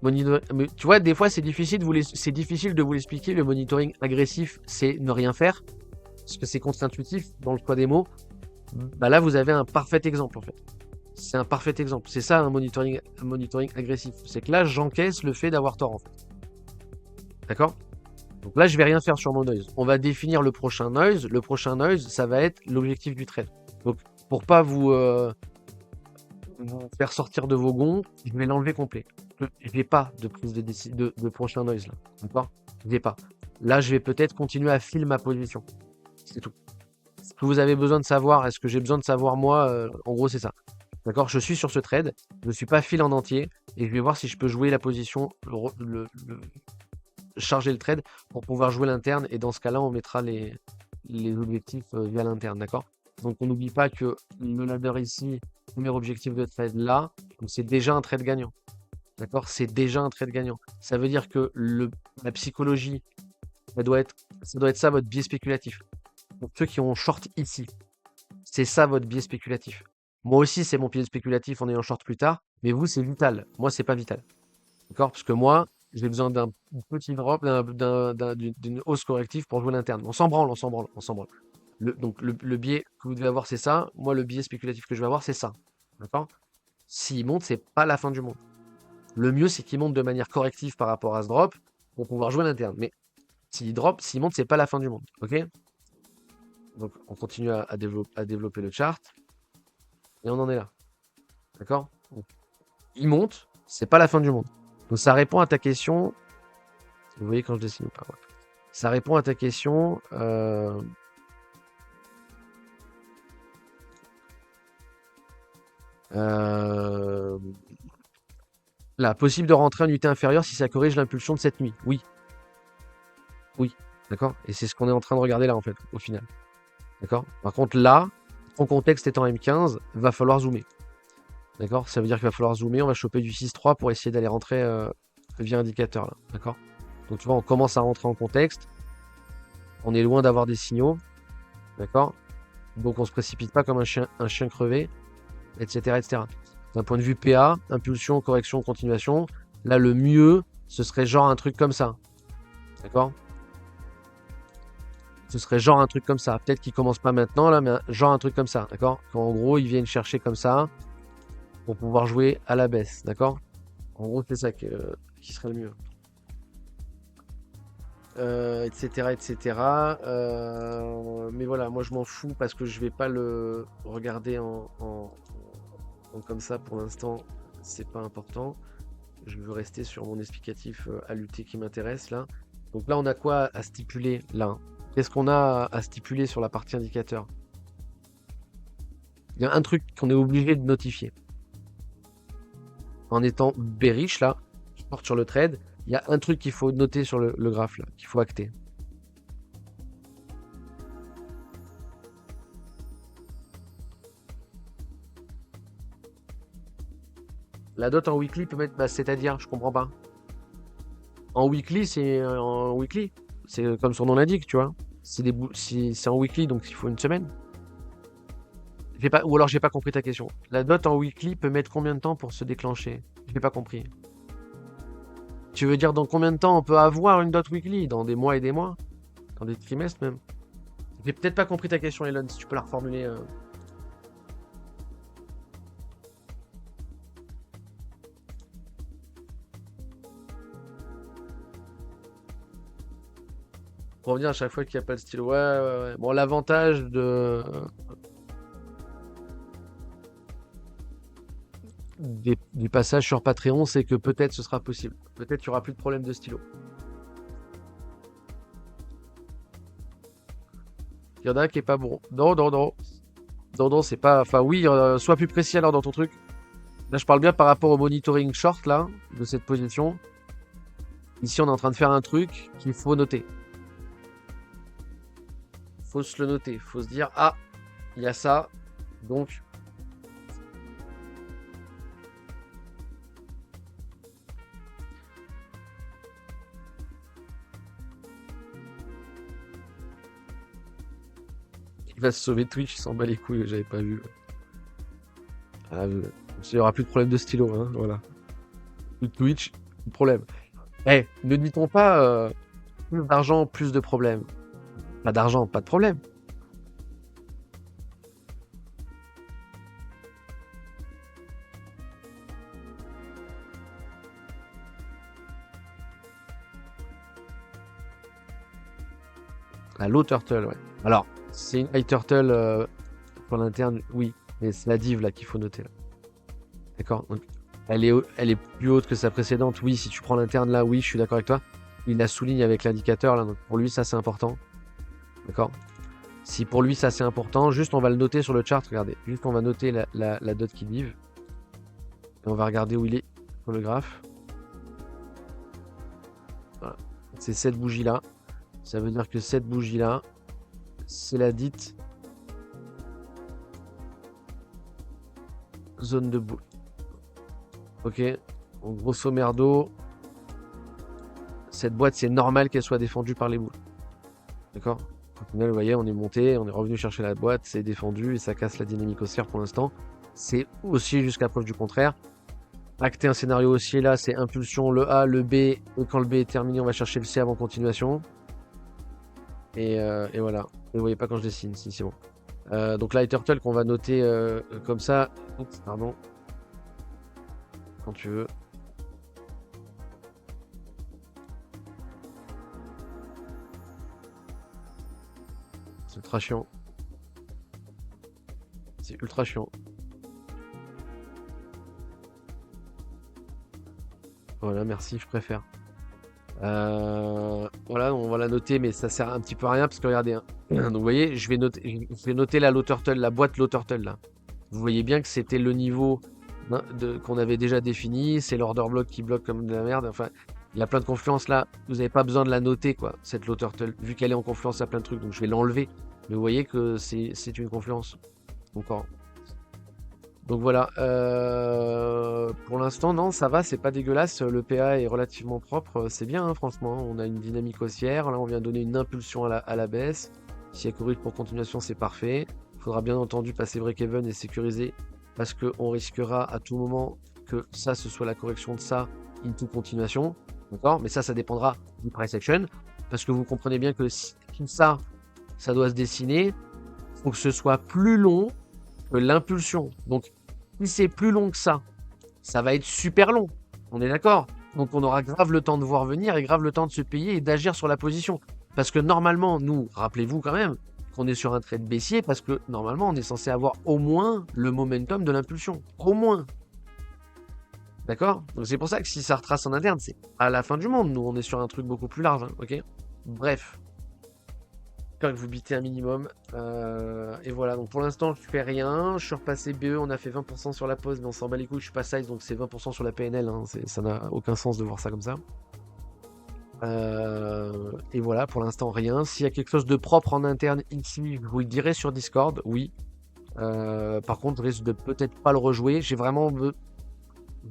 Mais tu vois, des fois, c'est difficile de vous l'expliquer. Le monitoring agressif, c'est ne rien faire. Parce que c'est contre-intuitif dans le choix des mots. Bah là, vous avez un parfait exemple, en fait. C'est un parfait exemple. C'est ça, un monitoring agressif. C'est que là, j'encaisse le fait d'avoir tort, en fait. D'accord? Donc là, je vais rien faire sur mon noise. On va définir le prochain noise. Le prochain noise, ça va être l'objectif du trade. Donc, pour pas vous faire sortir de vos gonds, je vais l'enlever complet. Je n'ai pas de prise de prochain noise là. D'accord? Je n'ai pas. Là, je vais peut-être continuer à filer ma position. C'est tout. Ce que vous avez besoin de savoir, est-ce que j'ai besoin de savoir moi, en gros, c'est ça. D'accord? Je suis sur ce trade, je ne suis pas fil en entier, et je vais voir si je peux jouer la position, charger le trade pour pouvoir jouer l'interne, et dans ce cas-là, on mettra les objectifs via l'interne, d'accord? Donc on n'oublie pas que le ladder ici, premier objectif de trade là, c'est déjà un trade gagnant. D'accord? C'est déjà un trade gagnant. Ça veut dire que la psychologie, ça doit être ça votre biais spéculatif. Pour ceux qui ont short ici, c'est ça votre biais spéculatif. Moi aussi, c'est mon biais spéculatif en ayant short plus tard, mais vous, c'est vital. Moi, c'est pas vital. D'accord? Parce que moi, j'ai besoin d'un petit drop, d'une hausse corrective pour jouer l'interne. On s'en branle. Donc le biais que vous devez avoir, c'est ça. Moi, le biais spéculatif que je vais avoir, c'est ça. D'accord? S'il monte, c'est pas la fin du monde. Le mieux, c'est qu'il monte de manière corrective par rapport à ce drop pour pouvoir jouer l'interne. Mais s'il monte, c'est pas la fin du monde. Ok? Donc on continue à développer le chart. Et on en est là. D'accord? Il monte, c'est pas la fin du monde. Donc ça répond à ta question. Vous voyez quand je dessine ou pas? Ouais. Ça répond à ta question. Là, possible de rentrer en unité inférieure si ça corrige l'impulsion de cette nuit. Oui. Oui. D'accord? Et c'est ce qu'on est en train de regarder là, en fait, au final. D'accord? Par contre, là, ton contexte étant M15, va falloir zoomer. D'accord? Ça veut dire qu'il va falloir zoomer. On va choper du 6-3 pour essayer d'aller rentrer via indicateur, là. D'accord? Donc, tu vois, on commence à rentrer en contexte. On est loin d'avoir des signaux. D'accord? Donc, on se précipite pas comme un chien crevé, etc., etc. D'un point de vue PA, impulsion, correction, continuation, là, le mieux, ce serait genre un truc comme ça. D'accord? Ce serait genre un truc comme ça. Peut-être qu'il commence pas maintenant, là, mais genre un truc comme ça. D'accord? Qu'en gros, ils viennent chercher comme ça pour pouvoir jouer à la baisse. D'accord? En gros, c'est ça qui serait le mieux. Etc. Mais voilà, moi je m'en fous parce que je vais pas le regarder en comme ça pour l'instant, c'est pas important. Je veux rester sur mon explicatif à lutter qui m'intéresse là. Donc là, on a quoi à stipuler là? Qu'est-ce qu'on a à stipuler sur la partie indicateur? Il y a un truc qu'on est obligé de notifier. En étant bearish là, je porte sur le trade. Il y a un truc qu'il faut noter sur le graphe là, qu'il faut acter. La dot en weekly peut mettre... Bah, c'est-à-dire, je comprends pas. En weekly, c'est en weekly. C'est comme son nom l'indique, tu vois. C'est en weekly, donc il faut une semaine. Ou alors j'ai pas compris ta question. La dot en weekly peut mettre combien de temps pour se déclencher? J'ai pas compris. Tu veux dire dans combien de temps on peut avoir une dot weekly? Dans des mois et des mois? Dans des trimestres même? J'ai peut-être pas compris ta question, Elon, si tu peux la reformuler. Pour revenir à chaque fois qu'il n'y a pas de stylo. Ouais, ouais, ouais. Bon, l'avantage du passage sur Patreon, c'est que peut-être ce sera possible. Peut-être qu'il n'y aura plus de problème de stylo. Il y en a un qui est pas bon. Non, non, non. Non, non, c'est pas... Enfin, oui, sois plus précis alors dans ton truc. Là, je parle bien par rapport au monitoring short, là, de cette position. Ici, on est en train de faire un truc qu'il faut noter. Faut se le noter. Faut se dire, ah, il y a ça. Donc, il va se sauver Twitch, il s'en bat les couilles, j'avais pas vu. Ah, il n'y aura plus de problème de stylo, hein, voilà. Plus de Twitch, plus de problème. Eh, ne dit-on pas plus d'argent, plus de problèmes? Pas d'argent, pas de problème. La low turtle, ouais. Alors, c'est une high turtle pour l'interne, oui. Mais c'est la div là qu'il faut noter là. D'accord? Donc, elle est plus haute que sa précédente. Oui, si tu prends l'interne là, oui, je suis d'accord avec toi. Il la souligne avec l'indicateur là. Donc pour lui, ça c'est important. D'accord? Si pour lui, ça c'est important, juste on va le noter sur le chart. Regardez. Juste on va noter la dot qui div. Et on va regarder où il est sur le graphe. Voilà. C'est cette bougie là. Ça veut dire que cette bougie là, c'est la dite zone de boule. Ok, donc grosso merdo, cette boîte, c'est normal qu'elle soit défendue par les boules. D'accord? Au final, vous voyez, on est monté, on est revenu chercher la boîte, c'est défendu et ça casse la dynamique haussière pour l'instant. C'est haussier jusqu'à preuve du contraire. Acter un scénario haussier là, c'est impulsion, le A, le B, et quand le B est terminé, on va chercher le C avant continuation. Et voilà. Et vous voyez pas quand je dessine, si c'est bon. Donc là, turtle qu'on va noter comme ça. Oups, pardon. Quand tu veux. C'est ultra chiant. C'est ultra chiant. Voilà, merci, je préfère. Voilà, on va la noter, mais ça sert un petit peu à rien parce que regardez, hein. Donc vous voyez, je vais noter la low turtle, la boîte low turtle là. Vous voyez bien que c'était le niveau qu'on avait déjà défini, c'est l'order block qui bloque comme de la merde. Enfin, il y a plein de confluences là. Vous n'avez pas besoin de la noter quoi, cette low turtle, vu qu'elle est en confluence à plein de trucs. Donc je vais l'enlever. Mais vous voyez que c'est une confluence. Encore. Donc voilà, pour l'instant, non, ça va, c'est pas dégueulasse. Le PA est relativement propre, c'est bien, hein, franchement. On a une dynamique haussière. Là, on vient donner une impulsion à la baisse. S'il y a corrige pour continuation, c'est parfait. Il faudra bien entendu passer break-even et sécuriser parce qu'on risquera à tout moment que ça, ce soit la correction de ça into continuation. D'accord? Mais ça dépendra du price action parce que vous comprenez bien que si ça doit se dessiner, il faut que ce soit plus long que l'impulsion. Donc, si c'est plus long que ça va être super long. On est d'accord? Donc on aura grave le temps de voir venir et grave le temps de se payer et d'agir sur la position. Parce que normalement, nous, rappelez-vous quand même qu'on est sur un trade baissier parce que normalement, on est censé avoir au moins le momentum de l'impulsion. Au moins. D'accord? Donc c'est pour ça que si ça retrace en interne, c'est à la fin du monde. Nous, on est sur un truc beaucoup plus large. Hein, ok? Bref. Que vous bitez un minimum. Et voilà, donc pour l'instant, je fais rien. Je suis repassé BE, on a fait 20% sur la pause, mais on s'en bat les couilles, je suis pas size, donc c'est 20% sur la PNL. Hein, ça n'a aucun sens de voir ça comme ça. Et voilà, pour l'instant, rien. S'il y a quelque chose de propre en interne ici, je vous le dirai sur Discord, oui. Par contre, je risque de peut-être pas le rejouer. J'ai vraiment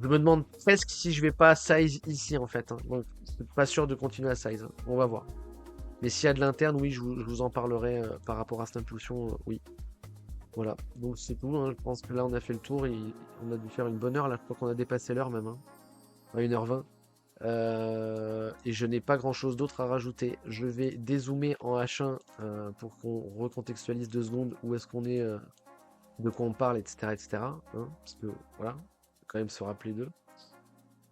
Je me demande presque si je vais pas size ici en fait, hein. Donc, je suis pas sûr de continuer à size, hein. On va voir. Mais s'il y a de l'interne, oui, je vous en parlerai par rapport à cette impulsion, oui. Voilà. Donc c'est tout, hein. Je pense que là on a fait le tour et on a dû faire une bonne heure. Là, je crois qu'on a dépassé l'heure même, hein, à 1h20. Et je n'ai pas grand-chose d'autre à rajouter. Je vais dézoomer en H1 pour qu'on recontextualise 2 secondes où est-ce qu'on est, de quoi on parle, etc., etc., hein, parce que voilà, faut quand même se rappeler d'eux.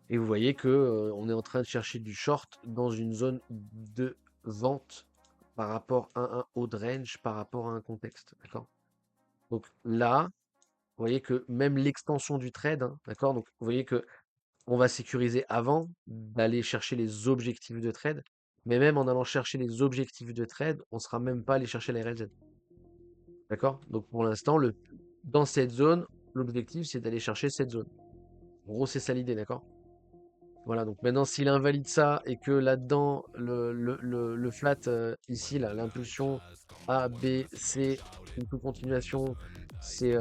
Et vous voyez que on est en train de chercher du short dans une zone de vente par rapport à un haut de range, par rapport à un contexte, d'accord? Donc là, vous voyez que même l'extension du trade, hein, d'accord? Donc vous voyez que on va sécuriser avant d'aller chercher les objectifs de trade, mais même en allant chercher les objectifs de trade, on sera même pas allé chercher la RLZ, d'accord? Donc pour l'instant, dans cette zone, l'objectif c'est d'aller chercher cette zone. En gros, c'est ça l'idée, d'accord? Voilà, donc maintenant, s'il invalide ça et que là-dedans, le flat, ici, là, l'impulsion A, B, C, une continuation, c'est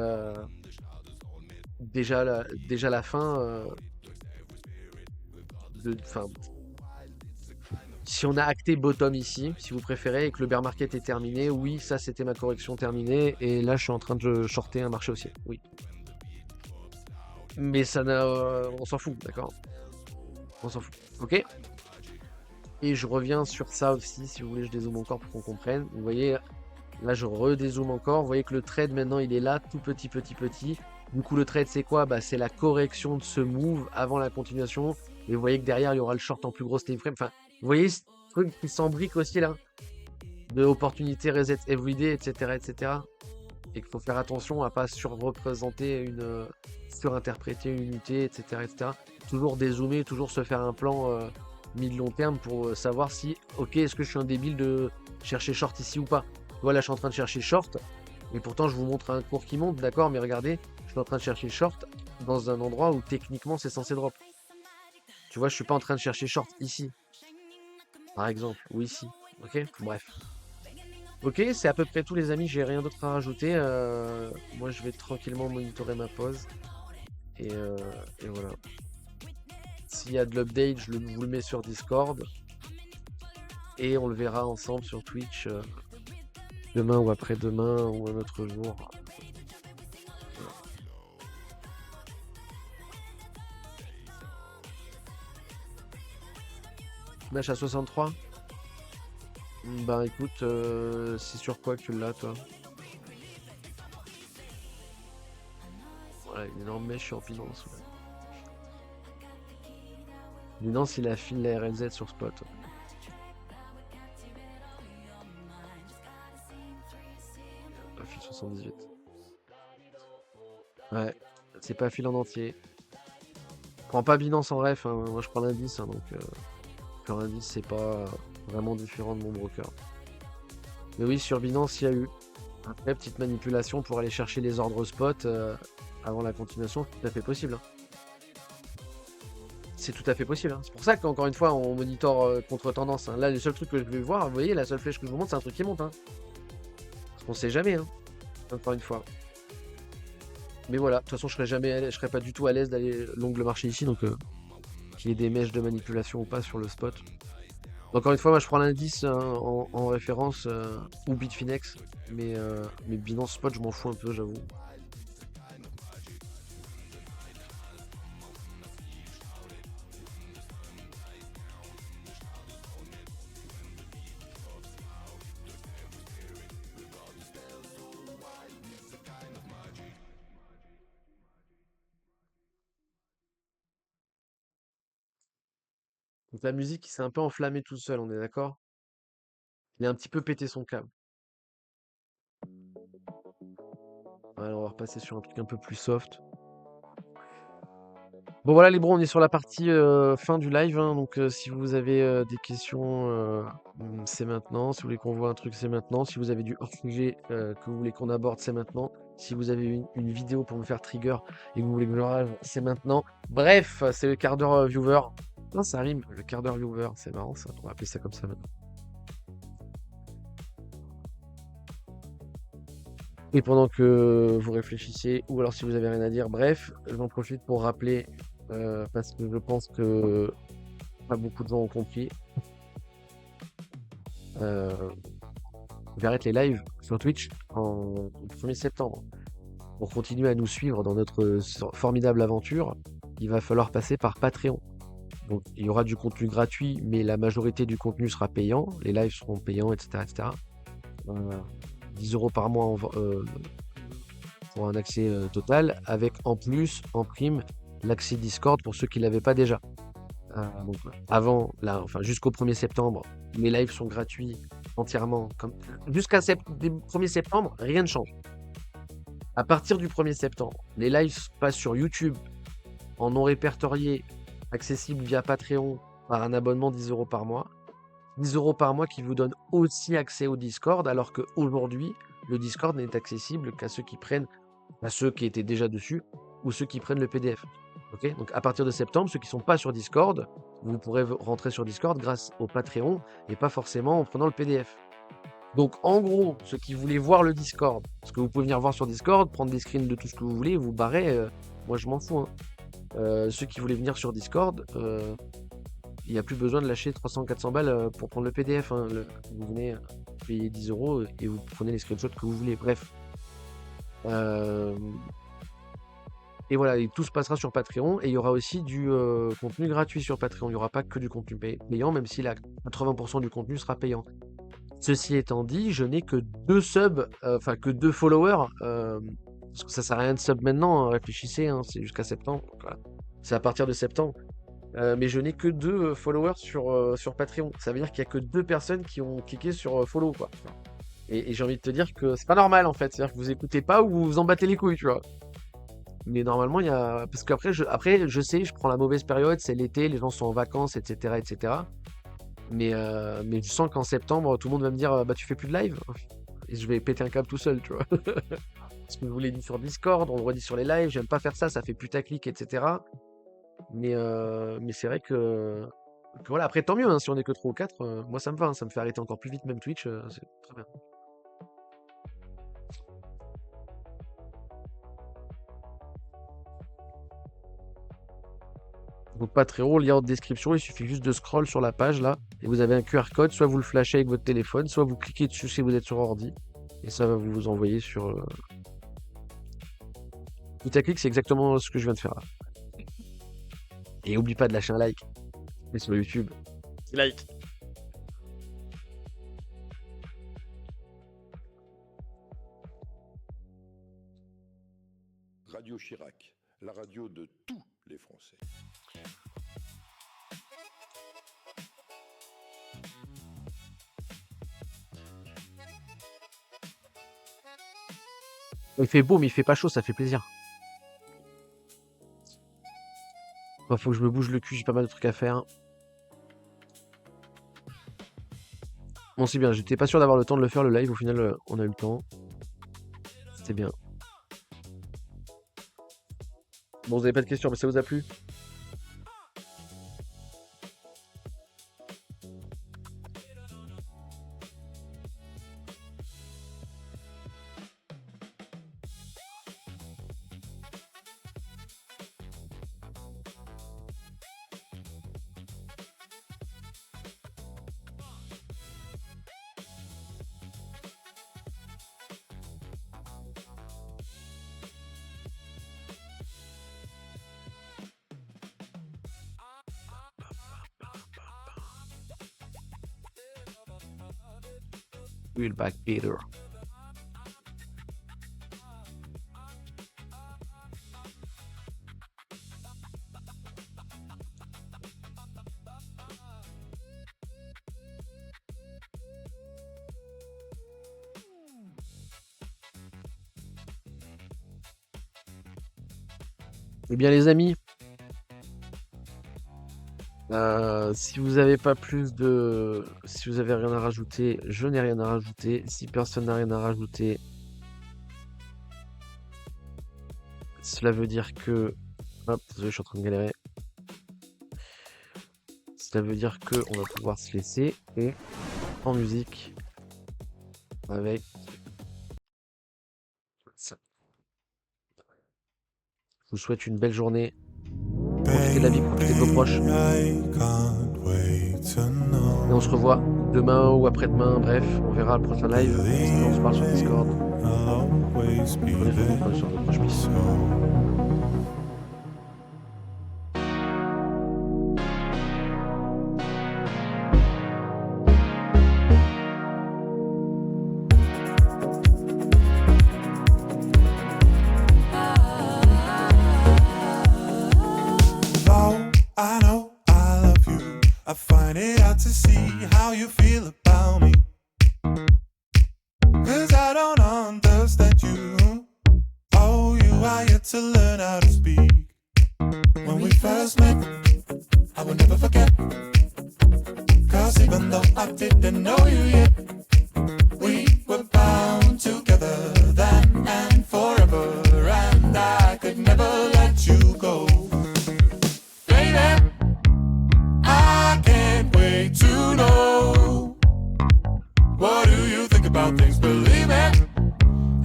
déjà la fin. Enfin, si on a acté bottom ici, si vous préférez, et que le bear market est terminé, oui, ça c'était ma correction terminée, et là je suis en train de shorter un marché haussier, oui. Mais ça n'a, on s'en fout, d'accord? On s'en fout, ok? Et je reviens sur ça aussi, si vous voulez, je dézoome encore pour qu'on comprenne. Vous voyez, là je redézoome encore. Vous voyez que le trade maintenant il est là, tout petit, petit, petit. Du coup, le trade c'est quoi? Bah, c'est la correction de ce move avant la continuation. Et vous voyez que derrière il y aura le short en plus gros time frame. Enfin, vous voyez ce truc qui s'embrique aussi là, de opportunité reset everyday, etc., etc. Et qu'il faut faire attention à pas surreprésenter surinterpréter une unité, etc., etc. Toujours dézoomer, toujours se faire un plan mi-long terme pour savoir si, ok, est-ce que je suis un débile de chercher short ici ou pas. Voilà, je suis en train de chercher short, et pourtant je vous montre un cours qui monte, d'accord, mais regardez, je suis en train de chercher short dans un endroit où techniquement c'est censé drop. Tu vois, je suis pas en train de chercher short ici, par exemple, ou ici. Ok, bref. Ok, c'est à peu près tout les amis, j'ai rien d'autre à rajouter. Moi je vais tranquillement monitorer ma pause. Et voilà. S'il y a de l'update, vous le mets sur Discord. Et on le verra ensemble sur Twitch demain ou après-demain ou un autre jour. Voilà. Match à 63. Bah écoute, c'est sur quoi que tu l'as toi? Voilà, une énorme mèche sur Binance. Ouais. Binance il affine la RLZ sur Spot. Affine 78. Ouais, c'est pas fil en entier. Prends pas Binance en ref, hein. Moi je prends l'indice, hein, donc l'indice c'est pas vraiment différent de mon broker. Mais oui, sur Binance il y a eu. Après, petite manipulation pour aller chercher les ordres spot avant la continuation, c'est tout à fait possible, hein. C'est tout à fait possible, hein. C'est pour ça qu'encore une fois, on monitore contre-tendance, hein. Là, le seul truc que je vais voir, vous voyez, la seule flèche que je vous montre, c'est un truc qui monte, hein. Parce qu'on sait jamais, hein. Encore une fois. Mais voilà, de toute façon, je serais pas du tout à l'aise d'aller long le marché ici, donc qu'il y ait des mèches de manipulation ou pas sur le spot. Encore une fois, moi je prends l'indice hein, en référence ou Bitfinex, mais Binance Spot, je m'en fous un peu, j'avoue. Donc la musique, il s'est un peu enflammé tout seul, on est d'accord? Il a un petit peu pété son câble. Ouais, on va repasser sur un truc un peu plus soft. Bon voilà les bros, on est sur la partie fin du live, hein, donc si vous avez des questions, c'est maintenant. Si vous voulez qu'on voit un truc, c'est maintenant. Si vous avez du hors-sujet que vous voulez qu'on aborde, c'est maintenant. Si vous avez une vidéo pour me faire trigger et que vous voulez que je rage, c'est maintenant. Bref, c'est le quart d'heure viewer. Non, ça rime, le quart d'heure viewer, c'est marrant ça, on va appeler ça comme ça maintenant. Et pendant que vous réfléchissez, ou alors si vous avez rien à dire, bref, j'en profite pour rappeler parce que je pense que pas beaucoup de gens ont compris. Euh, J'arrête les lives sur Twitch en 1er septembre. Pour continuer à nous suivre dans notre formidable aventure, il va falloir passer par Patreon. Donc il y aura du contenu gratuit, mais la majorité du contenu sera payant. Les lives seront payants, etc. etc. Euh, 10 euros par mois pour un accès total, avec en plus, en prime, l'accès Discord pour ceux qui ne l'avaient pas déjà. Donc, avant, là, enfin jusqu'au 1er septembre, mes lives sont gratuits entièrement. Jusqu'à 1er septembre, rien ne change. À partir du 1er septembre, les lives passent sur YouTube en non répertorié, accessible via Patreon par un abonnement 10 euros par mois. 10 euros par mois qui vous donne aussi accès au Discord, alors qu'aujourd'hui, le Discord n'est accessible qu'à ceux à ceux qui étaient déjà dessus ou ceux qui prennent le PDF. Ok, donc à partir de septembre, ceux qui ne sont pas sur Discord, vous pourrez rentrer sur Discord grâce au Patreon et pas forcément en prenant le PDF. Donc en gros, ceux qui voulaient voir le Discord, parce que vous pouvez venir voir sur Discord, prendre des screens de tout ce que vous voulez, vous barrer, moi je m'en fous, hein. Ceux qui voulaient venir sur Discord, il n'y a plus besoin de lâcher 300-400 balles pour prendre le PDF, hein. Vous venez payer 10 euros et vous prenez les screenshots que vous voulez. Bref. Et voilà, et tout se passera sur Patreon. Et il y aura aussi du contenu gratuit sur Patreon. Il n'y aura pas que du contenu payant, même si 80% du contenu sera payant. Ceci étant dit, je n'ai que 2 subs, enfin que 2 followers. Parce que ça sert à rien de sub maintenant, hein, réfléchissez, hein, c'est jusqu'à septembre. Donc voilà. C'est à partir de septembre. Mais je n'ai que 2 followers sur Patreon. Ça veut dire qu'il n'y a que 2 personnes qui ont cliqué sur follow, quoi. Et j'ai envie de te dire que c'est pas normal en fait. C'est-à-dire que vous écoutez pas ou vous vous en battez les couilles, tu vois. Mais normalement, il y a. Parce qu'après, je sais, je prends la mauvaise période, c'est l'été, les gens sont en vacances, etc. etc. Mais je sens qu'en septembre, tout le monde va me dire bah tu fais plus de live. Et je vais péter un câble tout seul, tu vois. Parce que je vous l'ai dit sur Discord, on le redit sur les lives, j'aime pas faire ça, ça fait putaclic, etc. Mais c'est vrai que voilà, après tant mieux, hein, si on est que 3 ou 4, moi ça me va, hein, ça me fait arrêter encore plus vite même Twitch, c'est très bien. Donc Patreon, lien en description, il suffit juste de scroll sur la page là, et vous avez un QR code, soit vous le flashez avec votre téléphone, soit vous cliquez dessus si vous êtes sur ordi, et ça va vous envoyer sur... Putaclic, c'est exactement ce que je viens de faire là. Et oublie pas de lâcher un like, et sur YouTube. Like. Radio Chirac, la radio de tous les Français. Il fait beau, mais il fait pas chaud, ça fait plaisir. Bah, faut que je me bouge le cul, j'ai pas mal de trucs à faire. Bon, c'est bien, j'étais pas sûr d'avoir le temps de le faire le live, au final, on a eu le temps. C'était bien. Bon, vous avez pas de questions, mais ça vous a plu? Real back Peter. Eh bien les amis, si vous avez pas plus de... Si vous avez rien à rajouter, je n'ai rien à rajouter. Si personne n'a rien à rajouter, cela veut dire que... Hop, désolé, je suis en train de galérer. Cela veut dire que on va pouvoir se laisser et en musique avec ça. Je vous souhaite une belle journée. Profitez de la vie, profitez de vos proches. Et on se revoit demain ou après-demain, bref, on verra le prochain live. Sinon, on se parle sur Discord. Prenez soin de vous, prenez soin de vos proches. Peace. I know I love you. I find it hard to see how you feel about me. 'Cause I don't understand you. Oh, you are yet to learn how to speak. When we first met, I will never forget. 'Cause even though I didn't know you yet, we were bound together then and forever. And I could never let you go. I can't wait to know. What do you think about things? Believe it,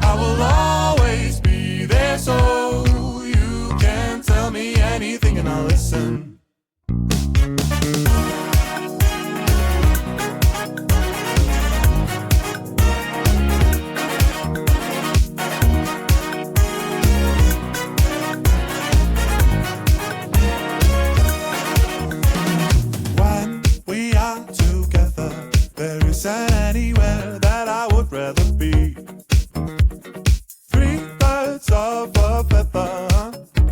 I will always be there, so you can tell me anything and I'll listen. Isn't anywhere that I would rather be. 3/3 of a feather.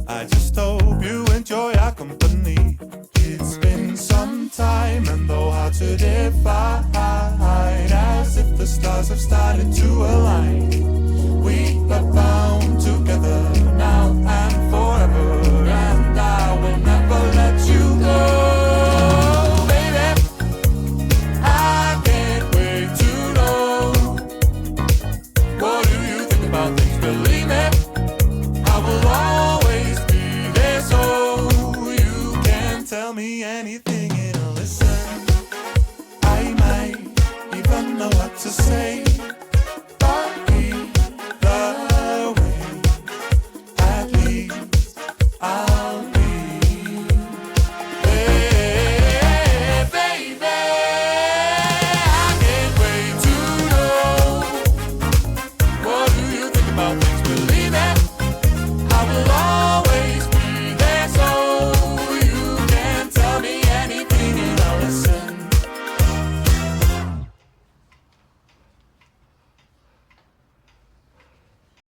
I just hope you enjoy our company. It's been some time and though hard to define, as if the stars have started to align. We are bound together now and forever, and I will never let you go. Tell me anything and I'll listen. I might even know what to say.